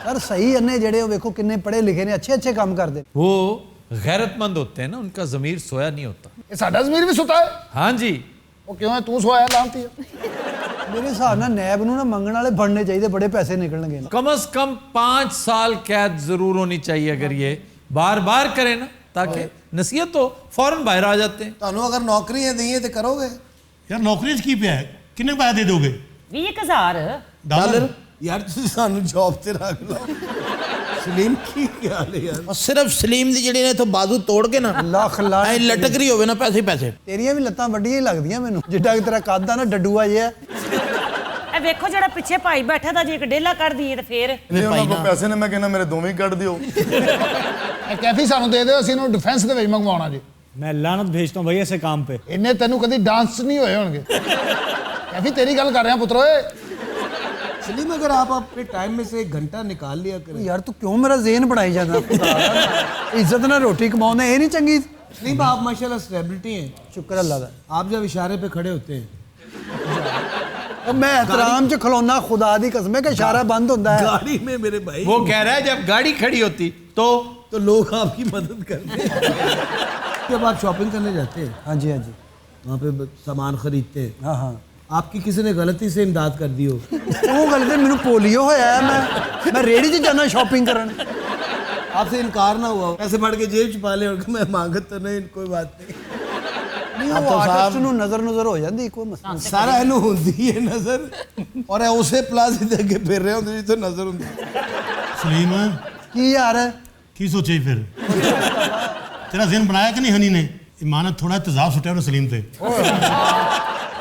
सर सही अन्ने जड़े हो देखो किन्ने पढ़े लिखे ने, अच्छे अच्छे काम करते। वो गैरतमंद होते हैं ना, उनका ज़मीर सोया नहीं होता। ये साडा ज़मीर भी सुता है। हाँ जी, ਉਹ ਕਿਉਂ ਹੈ ਤੂੰ ਸਵਾਇਆ ਲਾਂਤੀ ਮੇਰੇ ਹਿਸਾਬ ਨਾਲ ਨੈਬ ਨੂੰ ਨਾ ਮੰਗਣ ਵਾਲੇ ਬਣਨੇ ਚਾਹੀਦੇ, बड़े पैसे निकलणगे। कम से कम 5 साल कैद जरूर होनी चाहिए अगर ये बार बार करे ना, ताकि नसीहत तो फौरन बाहर आ जाते हैं। ਤੁਹਾਨੂੰ ਅਗਰ ਨੌਕਰੀਆਂ ਦਈਏ ਤੇ ਕਰੋਗੇ? ਯਾਰ ਨੌਕਰੀ 'ਚ ਕੀ ਪਿਆ ਹੈ? ਕਿੰਨੇ ਪੈਸੇ ਦੇ ਦੋਗੇ? 20,000 ਡਾਲਰ? ਯਾਰ ਤੁਸੀਂ ਸਾਨੂੰ ਜੌਬ ਤੇ ਰੱਖ ਲਓ। ਸਲੀਮ ਕੀ ਹਾਲ ਹੈ ਯਾਰ? और सिर्फ सलीम दी ਜਿਹੜੀ ਨੇ ਇਥੋਂ ਬਾਜ਼ੂ ਤੋੜ ਕੇ ਨਾ ਲੱਖ ਲੱਖ ਐ ਲਟਕ ਰਹੀ ਹੋਵੇ ਨਾ ਪੈਸੇ ਪੈਸੇ। ਤੇਰੀਆਂ ਵੀ ਲੱਤਾਂ ਵੱਡੀਆਂ ਹੀ ਲੱਗਦੀਆਂ ਮੈਨੂੰ, ਜਿੱਡਾ ਕਿ ਤੇਰਾ ਕੱਦ ਆ ਨਾ ਡੱਡੂਆ ਜਿਹਾ। ਇਹ ਵੇਖੋ ਜਿਹੜਾ ਪਿੱਛੇ ਭਾਈ ਬੈਠਾ ਦਾ ਜੇ ਇੱਕ ਡੇਲਾ ਕੱਢ ਦਈਏ ਤੇ ਫੇਰ ਜੇ ਉਹਨਾਂ ਕੋਲ ਪੈਸੇ ਨੇ, ਮੈਂ ਕਹਿੰਦਾ ਮੇਰੇ ਦੋਵੇਂ ਹੀ ਕੱਢ ਦਿਓ। ਇਹ ਕੈਫੀ ਸਾਨੂੰ ਦੇ ਦਿਓ, ਅਸੀਂ ਇਹਨੂੰ ਡਿਫੈਂਸ ਦੇ ਵਿੱਚ ਮੰਗਵਾਉਣਾ ਜੀ। मैं लानत भेजता हूँ भैया ऐसे काम पे। ਇੰਨੇ ਤੈਨੂੰ ਕਦੀ ਡਾਂਸ ਨਹੀਂ ਹੋਏ ਹੋਣਗੇ। ਕੈਫੀ ਤੇਰੀ ਗੱਲ ਕਰ ਰਿਹਾ ਪੁੱਤਰ ਓਏ। सलीम अगर आप अपने टाइम में से 1 घंटा निकाल लिया करें। यार तू क्यों मेरा ज़हन बनाई जाता? इज्जत ना रोटी कमाने ये नहीं चंगी। सलीम आप माशाल्लाह सेलिब्रिटी हैं। शुक्र अल्लाह का। आप जब इशारे पे खड़े होते हैं और मैं एहतराम च खलोना, खुदा दी कसम है कि इशारा बंद होता है। गाड़ी में मेरे भाई वो कह रहा है जब गाड़ी खड़ी होती तो लोग आपकी मदद करते हैं। जब आप शॉपिंग करने जाते हैं, हाँ जी हाँ जी, वहाँ पे सामान खरीदते हैं, हाँ हाँ, आपकी किसी ने गलती से इमदाद कर दी हो? वो गलती मैंने पोलियो होया है, मैं रेडी च जाना शॉपिंग करन। आपसे इनकार ना हुआ, पैसे फाड़ के जेब च पा ले और मैं मांगत तो नहीं, कोई बात नहीं। नहीं वो आर्टिस्ट ਨੂੰ ਨਜ਼ਰ ਨਜ਼ਰ ਹੋ ਜਾਂਦੀ, ਕੋਈ ਮਸਲਾ ਨਹੀਂ। ਸਾਰਾ ਇਹਨੂੰ ਹੁੰਦੀ ਹੈ ਨਜ਼ਰ, ਔਰ ਇਹ ਉਸੇ ਪਲਾਜ਼ੇ ਦੇ ਅੱਗੇ ਫਿਰ ਰਹੇ ਹੁੰਦੇ ਜਿੱਥੇ ਨਜ਼ਰ ਹੁੰਦੀ। ਸਲੀਮ ਕੀ ਯਾਰ ਕੀ ਸੋਚੇ ਫਿਰ? ਤੇਰਾ ਜ਼ਿਹਨ ਬਣਾਇਆ ਕਿ ਨਹੀਂ ਹਨੀ ਨੇ? ਇਮਾਨਤ ਥੋੜਾ ਤਜ਼ਾਬ ਸੁੱਟਿਆ ਉਹਨੇ ਸਲੀਮ ਤੇ।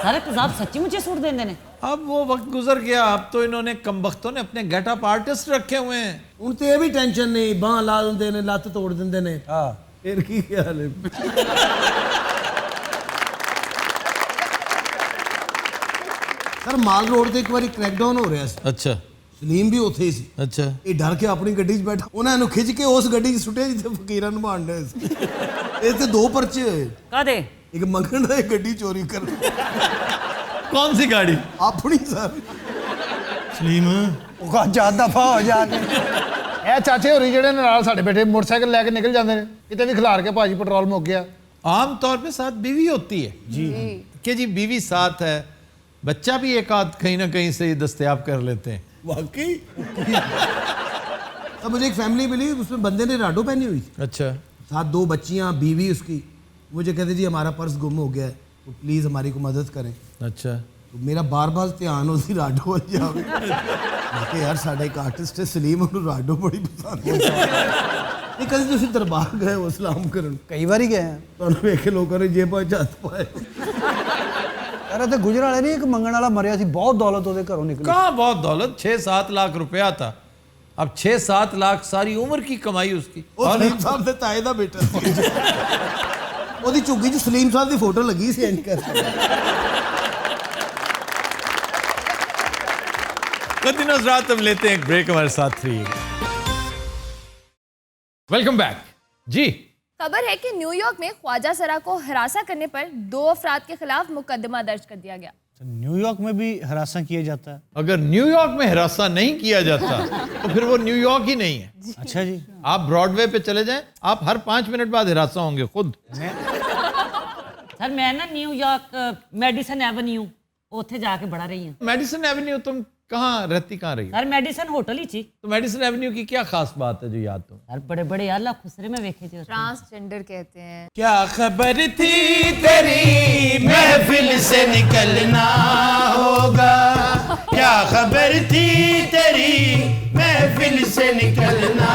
ਸਾਰੇ ਤਜ਼ਾਬ ਸੱਚੀ ਮੁੱਚੇ ਸੁੱਟ ਦਿੰਦੇ ਨੇ। अब वो वक्त गुजर गया, अब तो इन्होंने कमबख्तों ने अपने गेटअप आर्टिस्ट रखे हुए हैं। ਹੁਣ ਤੇ ਇਹ ਵੀ ਟੈਨਸ਼ਨ ਨਹੀਂ, ਬਾਂਹ ਲਾ ਦਿੰਦੇ ਨੇ, ਲੱਤ ਤੋੜ ਦਿੰਦੇ ਨੇ। ਹਾਂ ਫਿਰ ਕੀ ਹਾਲ ਹੈ? ਸਰ ਮਾਲ ਰੋਡ ਤੇ ਇੱਕ ਵਾਰੀ ਕ੍ਰੈਕਡਾਊਨ ਹੋ ਰਿਹਾ ਸੀ। अच्छा ਸਲੀਮ ਵੀ ਉੱਥੇ ਹੀ ਸੀ। अच्छा ਇਹ ਡਰ ਕੇ ਆਪਣੀ ਗੱਡੀ 'ਚ ਬੈਠਾ, ਉਹਨਾਂ ਇਹਨੂੰ ਖਿੱਚ ਕੇ ਉਸ ਗੱਡੀ 'ਚ ਸੁੱਟਿਆ ਜਿੱਥੇ ਫਕੀਰਾਂ ਨੂੰ ਮਾਰਦੇ ਸੀ। ਇਹ ਤੇ 2 ਪਰਚੇ ਹੋਏ। ਕਾਦੇ? ਇੱਕ ਮੰਗਣ ਦਾ, ਇੱਕ ਗੱਡੀ ਚੋਰੀ ਕਰਨ। कौन सी गाड़ी? ਆਪਣੀ ਸਰ। ਸਲੀਮ ਉਹ ਕਾ ਜਾ ਦਫਾ ਹੋ ਜਾ ਕੇ। ਇਹ ਚਾਚੇ ਹੋਰੀ ਜਿਹੜੇ ਨੇ ਨਾਲ ਸਾਡੇ ਬੈਠੇ ਮੋਟਰਸਾਈਕਲ ਲੈ ਕੇ ਨਿਕਲ ਜਾਂਦੇ ਨੇ, ਕਿਤੇ ਵੀ ਖਿਲਾਰ ਕੇ ਭਾਜੀ ਪੈਟਰੋਲ ਮੁੱਕ ਗਿਆ। आम तौर पे साथ बीवी होती है जी कि जी बीवी साथ है, बच्चा भी एक आध कहीं ना कहीं से दस्तयाब कर लेते हैं। वाकई तब मुझे एक फैमिली मिली, उसमें बंदे ने राडो पहनी हुई थी, अच्छा साथ 2 बच्चियां, बीवी उसकी। मुझे कहते जी हमारा पर्स गुम हो गया है, तो प्लीज़ हमारी को मदद करें। अच्छा तो मेरा बार बार ध्यान उसी राडो ਵੱਲ ਜਾਵੇ। ਮੈਂ ਕਿਹਾ ਯਾਰ ਸਾਡਾ ਇੱਕ ਆਰਟਿਸਟ ਹੈ ਸਲੀਮ, ਉਹਨੂੰ ਰਾਡੋ ਬੜੀ ਪਸੰਦ ਹੈ। ਇਹ ਕਦੇ ਤੁਸੀਂ ਦਰਬਾਰ ਗਏ ਹੋ ਸਲਾਮ ਕਰਨ? ਕਈ ਵਾਰੀ ਗਏ ਆ। ਤੁਹਾਨੂੰ ਵੇਖ ਕੇ ਲੋਕਾਂ ਨੇ ਜੇਬਾਂ 'ਚ ਹੱਥ ਪਾਏ। ਯਾਰ ਤੇ ਗੁਜਰ ਵਾਲੇ ਨਹੀਂ, ਇੱਕ ਮੰਗਣ ਵਾਲਾ ਮਰਿਆ ਸੀ, ਬਹੁਤ ਦੌਲਤ ਉਹਦੇ ਘਰੋਂ ਨਿਕਲੀ। कहाँ बहुत दौलत, 6-7 लाख रुपया था। अब 6-7 लाख सारी उम्र की कमाई उसकी। ਉਹ ਸਲੀਮ ਸਾਹਿਬ ਦੇ ਤਾਏ ਦਾ ਬੇਟਾ ਸੀ। ਉਹਦੀ ਝੁੱਗੀ 'ਚ ਸਲੀਮ ਸਾਹਿਬ ਦੀ ਫੋਟੋ ਲੱਗੀ ਸੀ ਇੰਜ ਕਰ। दिन रात हम लेते हैं एक ब्रेक, हमारे साथ थी। वेलकम बैक जी। खबर है कि न्यूयॉर्क में ख्वाजा सरा को हरासा करने पर 2 अफराद के खिलाफ मुकदमा दर्ज कर दिया गया। न्यूयॉर्क में भी हरासा किया जाता है? अगर न्यूयॉर्क में हरासा नहीं किया जाता तो फिर वो न्यूयॉर्क ही नहीं है। अच्छा जी। आप ब्रॉडवे पे चले जाएं, आप हर 5 मिनट बाद हरासा होंगे खुद। ਸਰ ਮੈਂ ਨਾ ਨਿਊਯਾਰਕ ਮੈਡੀਸਨ ਐਵਨਿਊ ਉੱਥੇ ਜਾ ਕੇ ਬੜਾ ਰਹੀ ਹਾਂ। मेडिसन एवेन्यू तुम कहाँ रहती, कहाँ रही? ਸਰ ਮੈਡੀਸਨ ਹੋਟਲ ਹੀ ਸੀ। तो मेडिसन एवेन्यू की क्या खास बात है जो याद तुम? ਸਰ बड़े बड़े आला खुसरे में देखे थे। ट्रांसजेंडर कहते हैं। क्या खबर थी तेरी महफिल से निकलना होगा, क्या खबर थी तेरी महफिल से निकलना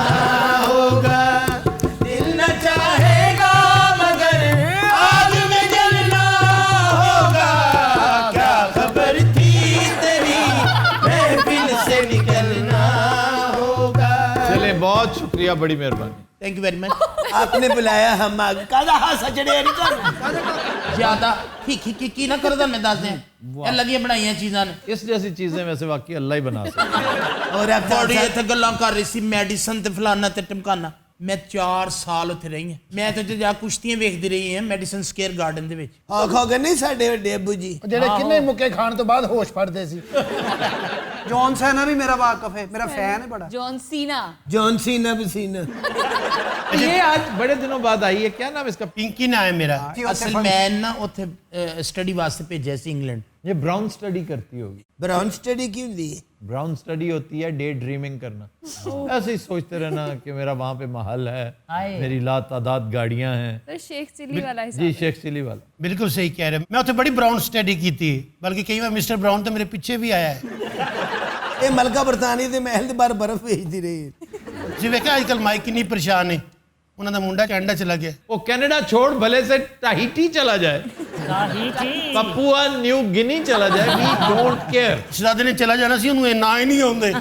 होगा, दिल न चाहेगा मगर आग में जलना होगा, क्या खबर थी तेरी महफिल से निकलना होगा। चले, बहुत शुक्रिया, बड़ी मेहरबानी। Thank you very much. आपने बुलाया, हम आ गए। कादा हासा चढ़े नहीं कर ज्यादा की ना करो, मैं दस दें अल्लाह दी बनाई चीज़ां ने। इस जैसी चीजें वैसे वाकई अल्लाह ही बना सकता। और बड़ी इत्थे गल्लां कर रही सी मेडिसन ते फलाना ते टमकाना। मैं 4 साल उत्थे रही हां। मैं तो जा कुश्तियां वेखदी रही हां मेडिसन स्क्वायर गार्डन दे विच। ਖਾ ਕੇ ਨਹੀਂ ਸਾਡੇ ਵੱਡੇ ਅੱਬੂ ਜੀ ਜਿਹੜੇ ਕਿੰਨੇ ਮੁੱਕੇ ਖਾਣ ਤੋਂ ਬਾਅਦ ਹੋਸ਼ ਫੜਦੇ ਸੀ। जॉन सैना भी मेरा वाकफ है, मेरा फैन है बड़ा। John Cena. जॉन सीना पसीना। ये आज बड़े दिनों बाद आई है, क्या नाम इसका? पिंकी ना है मेरा। असल मैं ना ਉੱਥੇ ਸਟੱਡੀ ਵਾਸਤੇ ਭੇਜਿਆ ਸੀ ਇੰਗਲੈਂਡ। ये ब्राउन स्टडी करती होगी। ब्राउन स्टडी क्यों दी? ब्राउन स्टडी होती है डे ड्रीमिंग करना, ऐसे ही सोचते रहना कि मेरा वहाँ पे महल है, मेरी लातादाद गाड़ियाँ हैं। तो शेख चिली वाला जी, शेख चिली वाला। बिल्कुल सही कह रहे हैं। मैं उत्थे बड़ी ब्राउन स्टडी की थी, बल्कि कई बार मिस्टर ब्राउन तो मेरे पीछे भी आया है। ये मलका बरतानी के महल के बाहर बर्फ भेजती रही। जी वेखा आजकल माइक कितनी परेशान है, उन्होंने मुंडा कनाडा चला गया। वो कनाडा छोड़ भले से टाहिटी चला जाए, पपुआ न्यू गिनी चला जाए, वी डोंट केयर। शहजादे ने चला जाना सी, उन्हें ना ही नहीं आउंदे।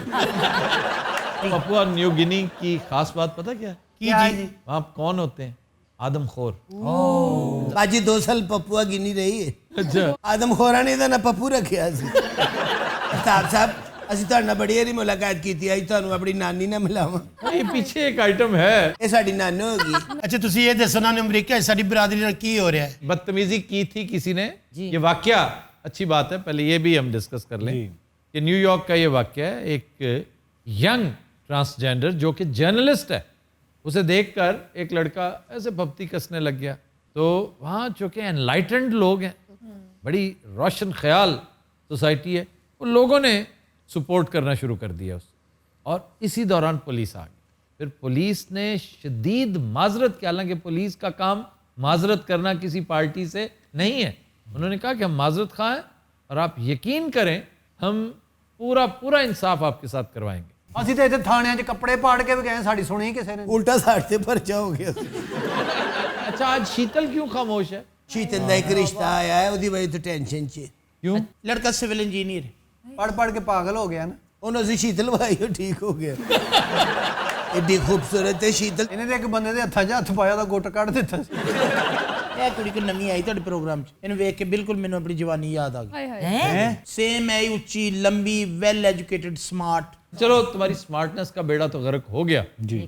पपुआ न्यू गिनी की खास बात पता क्या? जी वहाँ कौन होते हैं? आदमखोर। बाजी 2 साल पपुआ गिनी रही है। अच्छा। आदमखोरा ने ना पप्पू रखिया सी। साहब ਅਸੀਂ ਤੁਹਾਡੇ ਨਾਲ ਬੜੀ ਵਾਰੀ ਮੁਲਾਕਾਤ ਕੀਤੀ ਹੈ, ਤੁਹਾਨੂੰ ਆਪਣੀ ਨਾਨੀ ਨਾਲ ਮਿਲਾਵਾਂ। ਇਹ ਪਿੱਛੇ ਇੱਕ ਆਈਟਮ ਹੈ, ਇਹ ਸਾਡੀ ਨਾਨੀ ਹੋਗੀ। अच्छा ਤੁਸੀਂ ਇਹ ਦੱਸੋ ਨਾ ਅਮਰੀਕਾ ਸਾਡੀ ਬਰਾਦਰੀ ਨਾਲ ਕੀ ਹੋ ਰਿਹਾ ਹੈ? बदतमीजी की थी किसी ने, ये वाकया अच्छी बात है, पहले ये भी हम डिस्कस कर लें कि न्यूयॉर्क का ये वाकया है। एक यंग ट्रांसजेंडर जो कि जर्नलिस्ट है, उसे देखकर एक लड़का ऐसे पपती कसने लग गया। तो वहाँ चूँकि एनलाइटेंड लोग हैं, बड़ी रोशन ख्याल सोसाइटी है, उन लोगों ने सपोर्ट करना शुरू कर दिया उसे, और इसी दौरान पुलिस आ गई। फिर पुलिस ने शदीद माजरत की, हालांकि पुलिस का काम माजरत करना किसी पार्टी से नहीं है, उन्होंने कहा कि हम माजरत खा हैं और आप यकीन करें हम पूरा पूरा इंसाफ आपके साथ करवाएंगे। ਅਸੀਂ ਤੇ ਇੱਥੇ ਥਾਣਿਆਂ 'ਚ ਕੱਪੜੇ ਪਾੜ ਕੇ ਵੀ ਗਏ, ਸਾਡੀ ਸੁਣੀ ਕਿਸੇ ਨੇ। ਉਲਟਾ ਸਾਡੇ ਤੇ ਪਰਚਾ ਹੋ ਗਿਆ। अच्छा, आज शीतल क्यों खामोश है? शीतल ਦਾ ਇੱਕ ਰਿਸ਼ਤਾ ਆਇਆ ਹੈ, ਉਹਦੀ ਵਜ੍ਹਾ ਤੋਂ ਟੈਨਸ਼ਨ 'ਚ। क्यों? ਲੜਕਾ ਸਿਵਲ ਇੰਜੀਨੀਅਰ ਪੜ ਕੇ ਪਾਗਲ ਹੋ ਗਿਆ ਨਾ। ਉਹਨੂੰ ਅਸੀਂ ਸ਼ੀਤਲ ਭਾਈ ਉਹ ਠੀਕ ਹੋ ਗਿਆ। ਐਡੀ ਖੂਬਸੂਰਤ ਹੈ ਸ਼ੀਤਲ। ਇਹਨੇ ਤੇ ਇੱਕ ਬੰਦੇ ਦੇ ਹੱਥਾਂ 'ਚ ਹੱਥ ਪਾਇਆ ਤਾਂ ਗੁੱਟ ਕੱਢ ਦਿੱਤਾ ਸੀ। ਇਹ ਕੁੜੀ ਕੋ ਨਵੀਂ ਆਈ ਤੁਹਾਡੇ ਪ੍ਰੋਗਰਾਮ 'ਚ, ਇਹਨੂੰ ਵੇਖ ਕੇ ਬਿਲਕੁਲ ਮੈਨੂੰ ਆਪਣੀ ਜਵਾਨੀ ਯਾਦ ਆ ਗਈ। हाय हाय। सेम है, ऊंची लंबी, वेल एजुकेटेड, स्मार्ट। चलो तुम्हारी स्मार्टनेस का बेड़ा तो गर्क हो गया जी,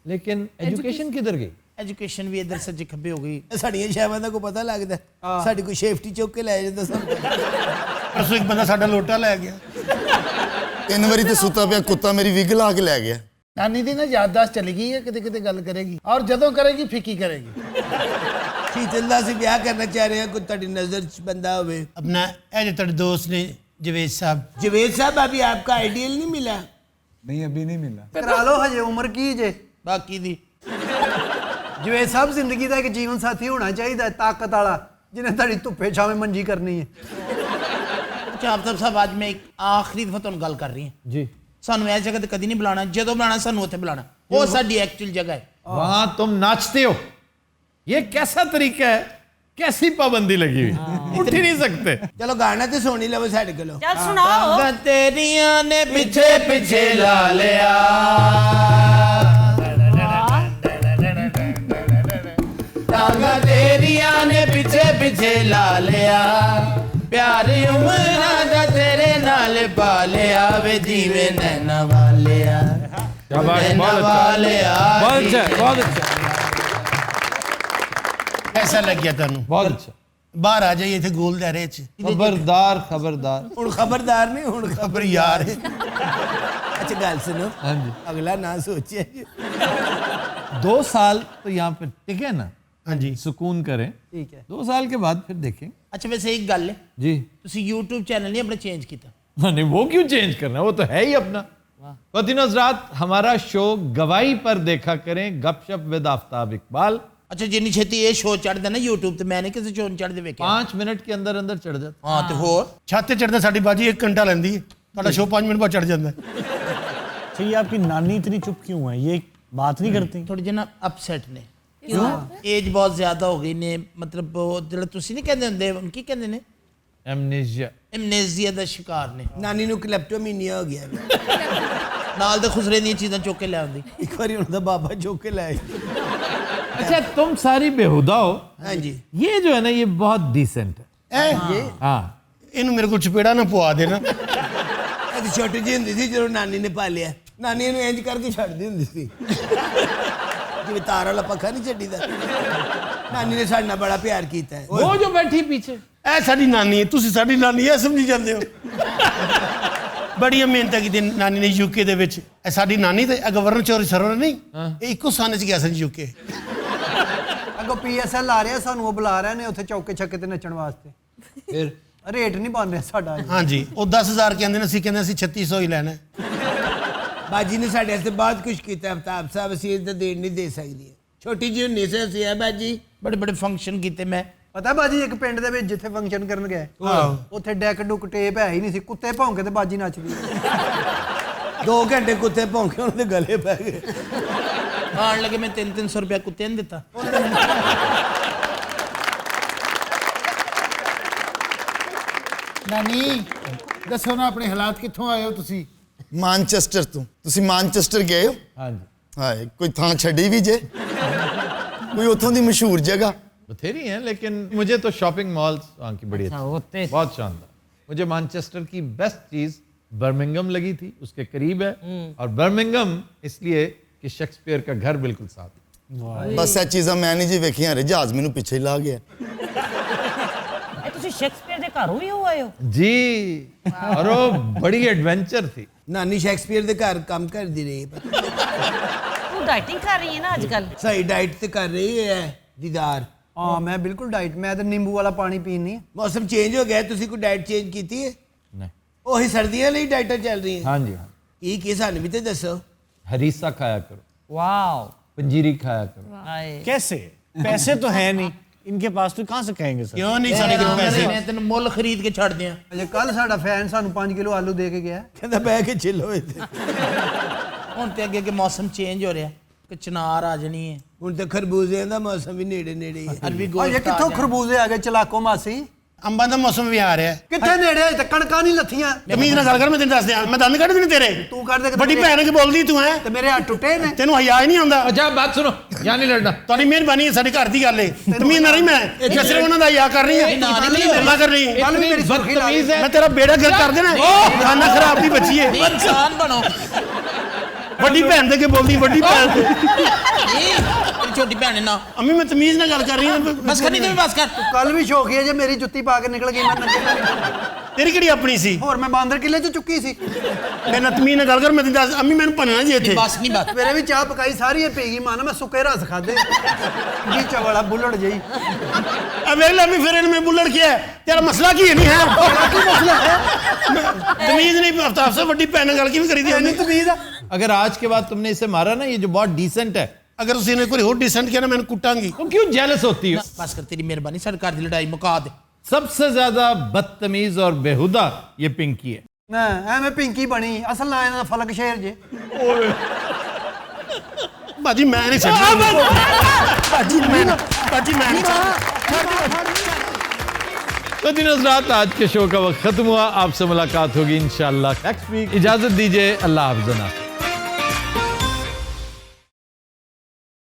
लेकिन एजुकेशन किधर गई? एजुकेशन भी इधर सज्जे खब्बे हो गई। ਸਾਡੀਆਂ ਸ਼ਾਬਾਂ ਦਾ ਕੋਈ ਪਤਾ ਲੱਗਦਾ, ਸਾਡੀ ਕੋਈ ਸੇਫਟੀ ਚੁੱਕ ਕੇ ਲੈ ਜਾਂਦਾ ਸਾਨੂੰ। ਪਰਸੋਂ ਇੱਕ ਬੰਦਾ ਸਾਡਾ ਲੋਟਾ ਲੈ ਗਿਆ। 3 ਵਾਰੀ ਤੇ ਸੁੱਤਾ ਪਿਆ ਕੁੱਤਾ ਮੇਰੀ ਵਿਗ ਲਾ ਕੇ ਲੈ ਗਿਆ। ਨਾਨੀ ਦੀ ਨਾ ਯਾਦਦਾਸ਼ਤ ਚਲੀ ਗਈ ਹੈ, ਕਿਤੇ ਕਿਤੇ ਗੱਲ ਕਰੇਗੀ, ਔਰ ਜਦੋਂ ਕਰੇਗੀ ਫਿੱਕੀ ਕਰੇਗੀ। ਸ਼ੀਤਲ ਦਾ ਅਸੀਂ ਵਿਆਹ ਕਰਨਾ ਚਾਹ ਰਹੇ ਹਾਂ, ਕੋਈ ਤੁਹਾਡੀ ਨਜ਼ਰ 'ਚ ਬੰਦਾ ਹੋਵੇ। अपना ਇਹ जो तेरे दोस्त ने जवेद साहब। जवेद साहब अभी आपका आइडियल नहीं मिला? नहीं अभी नहीं मिला। करा लो, हजे उम्र की जे बाकी दी। जवेद साहब जिंदगी का एक जीवन साथी होना चाहिए, ताकत वाला, जिन्हें ਤੁਹਾਡੀ ਧੁੱਪੇ ਛਾਵੇਂ ਮੰਜੀ ਕਰਨੀ ਹੈ। अच्छा आप साहब आज मैं एक आखिरी दफा ਤੁਹਾਨੂੰ ਗੱਲ ਕਰ ਰਹੀ ਹਾਂ जी। ਸਾਨੂੰ ਇਸ ਜਗ੍ਹਾ ਤੇ ਕਦੀ ਨਹੀਂ ਬੁਲਾਣਾ, ਜਦੋਂ ਬੁਲਾਣਾ ਸਾਨੂੰ ਉੱਥੇ ਬੁਲਾਣਾ, ਉਹ ਸਾਡੀ ਐਕਚੁਅਲ ਜਗ੍ਹਾ ਹੈ। वहां तुम नाचते हो, ये कैसा तरीका है? कैसी पाबंदी लगी हुई, उठ ही नहीं सकते। चलो गाना तो सुन ही लो साढ़े कोलो। ਚੱਲ ਸੁਣਾਓ। तेरिया ने पीछे पीछे ला लिया, टांगा तेरिया ने पीछे पीछे ला लिया, प्यारी उम्र दा तेरे नाल पा लिया, वे जीवे नैना वालिया, नैना वालिया। बहुत अच्छा, बहुत अच्छा, कैसा लग गया तेन? बहुत अच्छा। बाहर आ जाइए थे गोल दायरे च। खबरदार खबरदार। हुण खबरदार नहीं, हुण खबर यार है। अच्छा गल सुनो, हाँ जी। अगला ना सोचे। 2 साल तो यहाँ पे टिके ना, हाँ जी, सुकून करें, ठीक है। 2 साल के बाद फिर देखें। अच्छा वैसे एक गल है जी, तुसी YouTube चैनल नहीं अपना चेंज किया? नहीं वो क्यों चेंज करना, वो तो है ही अपना। ख़वातीन हज़रात, हमारा शो गवाही पर देखा करें, गपशप विद आफ्ताब इकबाल। अच्छा जिन्नी छेती ये शो चढ़दा ना YouTube ते मैंने किसी शो चढ़दे वेख्या। 5 मिनट के अंदर अंदर चढ़ जाता। हाँ तो होर छत चढ़ता साड़ी बाजी 1 घंटा लेंदी है, ਤੁਹਾਡਾ शो 5 मिनट बाद चढ़ जाता है। ये आपकी नानी इतनी चुप क्यों है? ये बात नहीं करती? थोड़ी जी ना अपसेट ने, क्यों? एज बहुत ज्यादा हो गई ने, मतलब ਜਿਹੜਾ ਤੁਸੀਂ ਨਹੀਂ ਕਹਿੰਦੇ ਹੁੰਦੇ, उनकी ਕਹਿੰਦੇ ਨੇ एमनेशिया, एमनेशिया ਦਾ शिकार ने। नानी ਨੂੰ ਕਲੈਪਟੋਮੀਨੀਆ ਹੋ ਗਿਆ। ਨਾਲ ਦੇ ਖੁਸਰੇ ਦੀਆਂ ਚੀਜ਼ਾਂ ਚੁੱਕ ਕੇ ਲੈ ਆਉਂਦੀ। ਇੱਕ ਵਾਰੀ ਉਹਨਾਂ ਦਾ ਬਾਬਾ ਚੁੱਕ ਕੇ ਲੈ ਆਇਆ। अच्छा तुम सारी बेहुदा हो। हाँ जी। ये जो है ना, ये बहुत डिसेंट है। ये हाँ, ਇਹਨੂੰ ਮੇਰੇ ਕੋਲ ਚਪੇੜਾ ਨਾ ਪਵਾ ਦੇਣਾ। ਇਹ ਤਾਂ ਛੋਟੀ ਜਿਹੀ ਹੁੰਦੀ ਸੀ ਜਦੋਂ ਨਾਨੀ ਨੇ ਪਾਲਿਆ, ਨਾਨੀ ਇਹਨੂੰ ਇੰਜ ਕਰਕੇ ਛੱਡਦੀ ਹੁੰਦੀ ਸੀ, ਜਿਵੇਂ ਤਾਰ ਵਾਲਾ ਪੱਖਾ ਨਹੀਂ ਛੱਡੀਦਾ। ਨਾਨੀ ਨੇ ਸਾਡੇ ਨਾਲ ਬੜਾ ਪਿਆਰ ਕੀਤਾ ਹੈ। वो जो बैठी पीछे, ਇਹ ਸਾਡੀ ਨਾਨੀ ਹੈ, ਤੁਸੀਂ ਸਾਡੀ ਨਾਨੀ ਹੈ ਸਮਝੀ ਜਾਂਦੇ ਹੋ। ਬੜੀਆਂ ਮਿਹਨਤਾਂ ਕੀਤੀ ਨਾਨੀ ਨੇ ਯੂਕੇ ਦੇ ਵਿੱਚ। ਇਹ ਸਾਡੀ ਨਾਨੀ ਤੇ ਗਵਰਨਰ ਚੌਰੀ ਸਰਵਰ ਨਹੀਂ ਇਹ ਇੱਕੋ ਸਾਲ 'ਚ ਗਿਆ ਸੀ ਯੂਕੇ। ਅੱਗੋਂ PSL ਆ ਰਿਹਾ, ਸਾਨੂੰ ਉਹ ਬੁਲਾ ਰਹੇ ਨੇ ਉੱਥੇ ਚੌਕੇ ਛੱਕੇ ਤੇ ਨੱਚਣ ਵਾਸਤੇ। फिर ਰੇਟ ਨਹੀਂ ਬਣ ਰਿਹਾ ਸਾਡਾ। ਹਾਂਜੀ ਉਹ 10,000 ਕਹਿੰਦੇ ਨੇ, ਅਸੀਂ ਕਹਿੰਦੇ ਅਸੀਂ 3600 ਹੀ ਲੈਣਾ। ਬਾਜੀ ਨੇ ਸਾਡੇ ਵਾਸਤੇ ਬਹੁਤ ਕੁਝ ਕੀਤਾ ਅਫਤਾਬ ਸਾਹਿਬ, ਅਸੀਂ ਇਹ ਤਾਂ ਦੇਣ ਨਹੀਂ ਦੇ ਸਕਦੀ। ਛੋਟੀ ਜਿਹੀ ਹੁੰਦੀ ਸੀ ਅਸੀਂ ਬਾਜੀ ਬੜੇ ਬੜੇ ਫੰਕਸ਼ਨ ਕੀਤੇ। ਮੈਂ ਪਤਾ ਬਾਜੀ ਇੱਕ ਪਿੰਡ ਦੇ ਵਿੱਚ ਜਿੱਥੇ ਫੰਕਸ਼ਨ ਕਰਨ ਗਏ ਉੱਥੇ ਡੈਕ ਡੁੱਕ ਟੇਪ ਹੈ ਹੀ ਨਹੀਂ ਸੀ, ਕੁੱਤੇ ਭੌਂਕੇ ਤੇ ਬਾਜੀ ਨੱਚਦੀ। 2 ਘੰਟੇ ਕੁੱਤੇ ਭੌਂਕੇ ਉਹਨਾਂ ਦੇ ਗਲੇ ਪੈ ਗਏ। ਆਣ ਲੱਗੇ ਮੈਂ 300 ਰੁਪਇਆ ਕੁੱਤੇ ਨੂੰ ਦਿੱਤਾ। ਨਾਨੀ ਦੱਸੋ ਨਾ ਆਪਣੇ ਹਾਲਾਤ ਕਿੱਥੋਂ ਆਏ ਹੋ ਤੁਸੀਂ? ਮਾਨਚੈਸਟਰ ਤੋਂ। ਤੁਸੀਂ ਮਾਨਚੈਸਟਰ ਗਏ ਹੋ? हाँ जी। ਹਾਏ ਕੋਈ ਥਾਂ ਛੱਡੀ ਵੀ ਜੇ? ਕੋਈ ਉੱਥੋਂ ਦੀ ਮਸ਼ਹੂਰ ਜਗ੍ਹਾ? बथेरी हैं, लेकिन मुझे तो शॉपिंग मॉल्स वहाँ की बड़ी अच्छी, बहुत शानदार। मुझे मैनचेस्टर की बेस्ट चीज़ बर्मिंघम लगी थी, उसके करीब है, और बर्मिंघम इसलिए कि शेक्सपियर का घर बिल्कुल साथ है। ਬਸ ਇਹ ਚੀਜ਼ਾਂ ਮੈਂ ਨਹੀਂ ਜੀ ਵੇਖੀਆਂ, ਜਹਾਜ਼ ਮੈਨੂੰ ਪਿੱਛੇ ਹੀ ਲਾ ਗਿਆ। ਇਹ ਤੁਸੀਂ ਸ਼ੇਕਸਪੀਅਰ ਦੇ ਘਰੋਂ ਹੀ ਹੋ ਆਏ ਹੋ? जी, और वो बड़ी एडवेंचर थी। ਨਾਨੀ ਸ਼ੇਕਸਪੀਅਰ ਦੇ ਘਰ ਕੰਮ ਕਰਦੀ ਰਹੀ। ਤੂੰ ਡਾਈਟਿੰਗ ਕਰ ਰਹੀ ਹੈ ਨਾ ਅੱਜ ਕੱਲ? ਸਹੀ ਡਾਈਟ ਤੇ ਕਰ ਰਹੀ ਹੈ ਦੀਦਾਰ। ਹਾਂ ਮੈਂ ਬਿਲਕੁਲ ਡਾਈਟ, ਮੈਂ ਤਾਂ ਨਿੰਬੂ ਵਾਲਾ ਪਾਣੀ ਪੀਣੀ। ਮੌਸਮ ਚੇਂਜ ਹੋ ਗਿਆ, ਤੁਸੀਂ ਕੋਈ ਡਾਈਟ ਚੇਂਜ ਕੀਤੀ ਹੈ? नहीं। ਉਹੀ ਸਰਦੀਆਂ ਲਈ ਡਾਈਟਾਂ ਚੱਲ ਰਹੀਆਂ। हाँ जी, हाँ। ਕੀ ਸਾਨੂੰ ਵੀ ਤੇ ਦੱਸੋ। हरीसा खाया करो, वाओ, पंजीरी खाया करो। कैसे? पैसे तो है नहीं इनके पास, तो कहाँ से कहेंगे सर? ਕਿਉਂ ਨਹੀਂ ਸਾਡੇ ਕੋਲ ਪੈਸੇ? ਤੈਨੂੰ ਮੁੱਲ ਖਰੀਦ ਕੇ ਛੱਡ ਦਿਆਂ। ਅਜੇ ਕੱਲ ਸਾਡਾ ਫੈਨ ਸਾਨੂੰ 5 ਕਿਲੋ ਆਲੂ ਦੇ ਕੇ ਗਿਆ। ਕਹਿੰਦਾ ਬਹਿ ਕੇ ਚਿੱਲ ਹੋਏ ਤੇ ਹੁਣ ਤੇ ਅੱਗੇ ਮੌਸਮ ਚੇਂਜ ਹੋ ਰਿਹਾ, ਕਿ ਚਨਾਰ ਆ ਜਣੀ ਹੈ। ਹੁਣ ਤੇ ਖਰਬੂਜ਼ਿਆਂ ਦਾ ਮੌਸਮ ਵੀ ਨੇੜੇ ਨੇੜੇ ਹੀ ਹੈ। ਅਰਬੀ ਗੋਸ਼ਤ ਅਜੇ ਕਿੱਥੋਂ ਖਰਬੂਜ਼ੇ ਆ ਗਏ ਚਲਾਕੋ ਮਾਸੀ? ਅੰਬਾਂ ਦਾ ਮੌਸਮ ਵੀ ਆ ਰਿਹਾ। ਕਿੱਥੇ ਨੇੜੇ ਤੇ ਕਣਕਾਂ ਨਹੀਂ ਲੱਥੀਆਂ। ਤਮੀਜ਼ ਨਾਲ ਗੱਲ ਕਰ, ਮੈਂ ਤੈਨੂੰ ਦੱਸ ਦਿਆਂ, ਮੈਂ ਦੰਦ ਕੱਢ ਦੇਣੇ ਤੇਰੇ। ਤੂੰ ਕੱਢ ਦੇ। ਵੱਡੀ ਭੈਣ ਕੇ ਬੋਲਦੀ ਤੂੰ ਹੈ ਤੇ ਮੇਰੇ ਹੱਥ ਟੁੱਟੇ ਨੇ। ਤੈਨੂੰ ਹਿਆ ਹੀ ਨਹੀਂ ਆਉਂਦਾ। अच्छा बात सुनो, यहाँ नहीं लड़ना। ਤੁਹਾਡੀ ਮਿਹਰਬਾਨੀ ਹੈ, ਸਾਡੇ ਘਰ ਦੀ ਗੱਲ ਹੈ। ਤਮੀਜ਼ ਨਾਲ ਨਹੀਂ ਮੈਂ ਸਿਰਫ ਉਹਨਾਂ ਦਾ ਹਿਆ ਕਰ ਰਹੀ ਹੈ, ਗੱਲਾਂ ਕਰ ਰਹੀ ਹੈ। ਕੱਲ ਵੀ ਮੇਰੀ ਸੁਰਖੀ ਲਾ ਲਈ। ਮੈਂ ਤੇਰਾ ਬੇੜਾ ਗਰਕ ਕਰ ਦੇਣਾ। ਖਾਨਾ ਖਰਾਬ ਦੀ ਬੱਚੀ ਹੈ। ਇਨਸਾਨ ਬਣੋ। ਵੱਡੀ ਭੈਣ ਦੇ ਕੇ ਬੋਲਦੀ, ਵੱਡੀ ਭੈਣ ਤੇ। ਤੇਰੀ ਛੋਟੀ ਭੈਣ ਨਾ ਅੰਮੀ ਮੈਂ ਤਮੀਜ਼ ਨਾਲ ਗੱਲ ਕਰ ਰਹੀ ਹਾਂ। ਬਸ ਕਰਨੀ ਤੇ ਬਸ ਕਰ। ਕੱਲ ਵੀ ਸ਼ੌਕੀ ਹੈ ਜੇ ਮੇਰੀ ਜੁੱਤੀ ਪਾ ਕੇ ਨਿਕਲ ਗਈ ਮੈਂ ਨੰਗੇ। ਤੇਰੀ ਕਿਹੜੀ ਆਪਣੀ ਸੀ? ਹੋਰ ਮੈਂ ਬਾਂਦਰ ਕਿਲੇ ਚ ਚੁੱਕੀ ਸੀ। ਮੈਂ ਨਾ ਤਮੀਜ਼ ਨਾਲ ਗੱਲ ਕਰ, ਮੈਂ ਤੈਨੂੰ ਦੱਸ ਅੰਮੀ ਮੈਨੂੰ ਭੰਨਣਾ ਜੀ ਇੱਥੇ। ਬਸ ਨਹੀਂ ਬਾਤ। ਮੇਰੇ ਵੀ ਚਾਹ ਪਕਾਈ ਸਾਰੀ ਇਹ ਪੀ ਗਈ ਮਾਨਾ, ਮੈਂ ਸੁੱਕੇ ਰਸ ਖਾਦੇ ਜੀ ਚਵਲਾ ਬੁੱਲੜ ਜਈ। ਅਵੇਲਾ ਵੀ ਫਿਰ ਇਹਨੇ ਮੈਂ ਬੁੱਲੜ ਕਿਹਾ, ਤੇਰਾ ਮਸਲਾ ਕੀ ਹੈ? ਨਹੀਂ ਹੈ ਕੀ ਮਸਲਾ ਹੈ? ਤਮੀਜ਼ ਨਹੀਂ। ਅਫਤਾਬ ਸਾਹਿਬ ਵੱਡੀ ਭੈਣ ਨਾਲ ਗੱਲ ਕਿਵੇਂ ਕਰੀਦੀ ਹੈ? ਤਮੀਜ਼। अगर आज के बाद तुमने इसे मारा ना, ये जो बहुत डिसेंट है, ਅਗਰ ਤੁਸੀਂ ਇਹਨੇ ਕੋਈ ਹੋਰ ਡਿਸੈਂਟ ਕਿਹਾ ਨਾ ਮੈਨੂੰ ਕੁੱਟਾਂਗੀ। तुम क्यों जेलस होती हो? ਬਸ ਕਰ, ਤੇਰੀ ਮਿਹਰਬਾਨੀ, ਸਾਡੇ ਘਰ ਦੀ ਲੜਾਈ ਮੁਕਾ ਦੇ। सबसे ज्यादा बदतमीज और बेहुदा ये पिंकी है। ਨਾ ਐਵੇਂ ਪਿੰਕੀ ਬਣੀ, ਅਸਲ ਨਾਂ ਇਹਨਾਂ ਦਾ ਫਲਕ ਸ਼ੇਰ ਜੇ। ਬਾਜੀ ਮੈਂ ਨਹੀਂ ਛੱਡਣਾ। ਬਾਜੀ ਮੈਂ ਨਹੀਂ ਛੱਡਣਾ। तो दिन रात आज के शो का वक्त खत्म हुआ। आपसे मुलाकात होगी इंशाल्लाह नेक्स्ट वीक। इजाजत दीजिए, अल्लाह हाफ़िज़।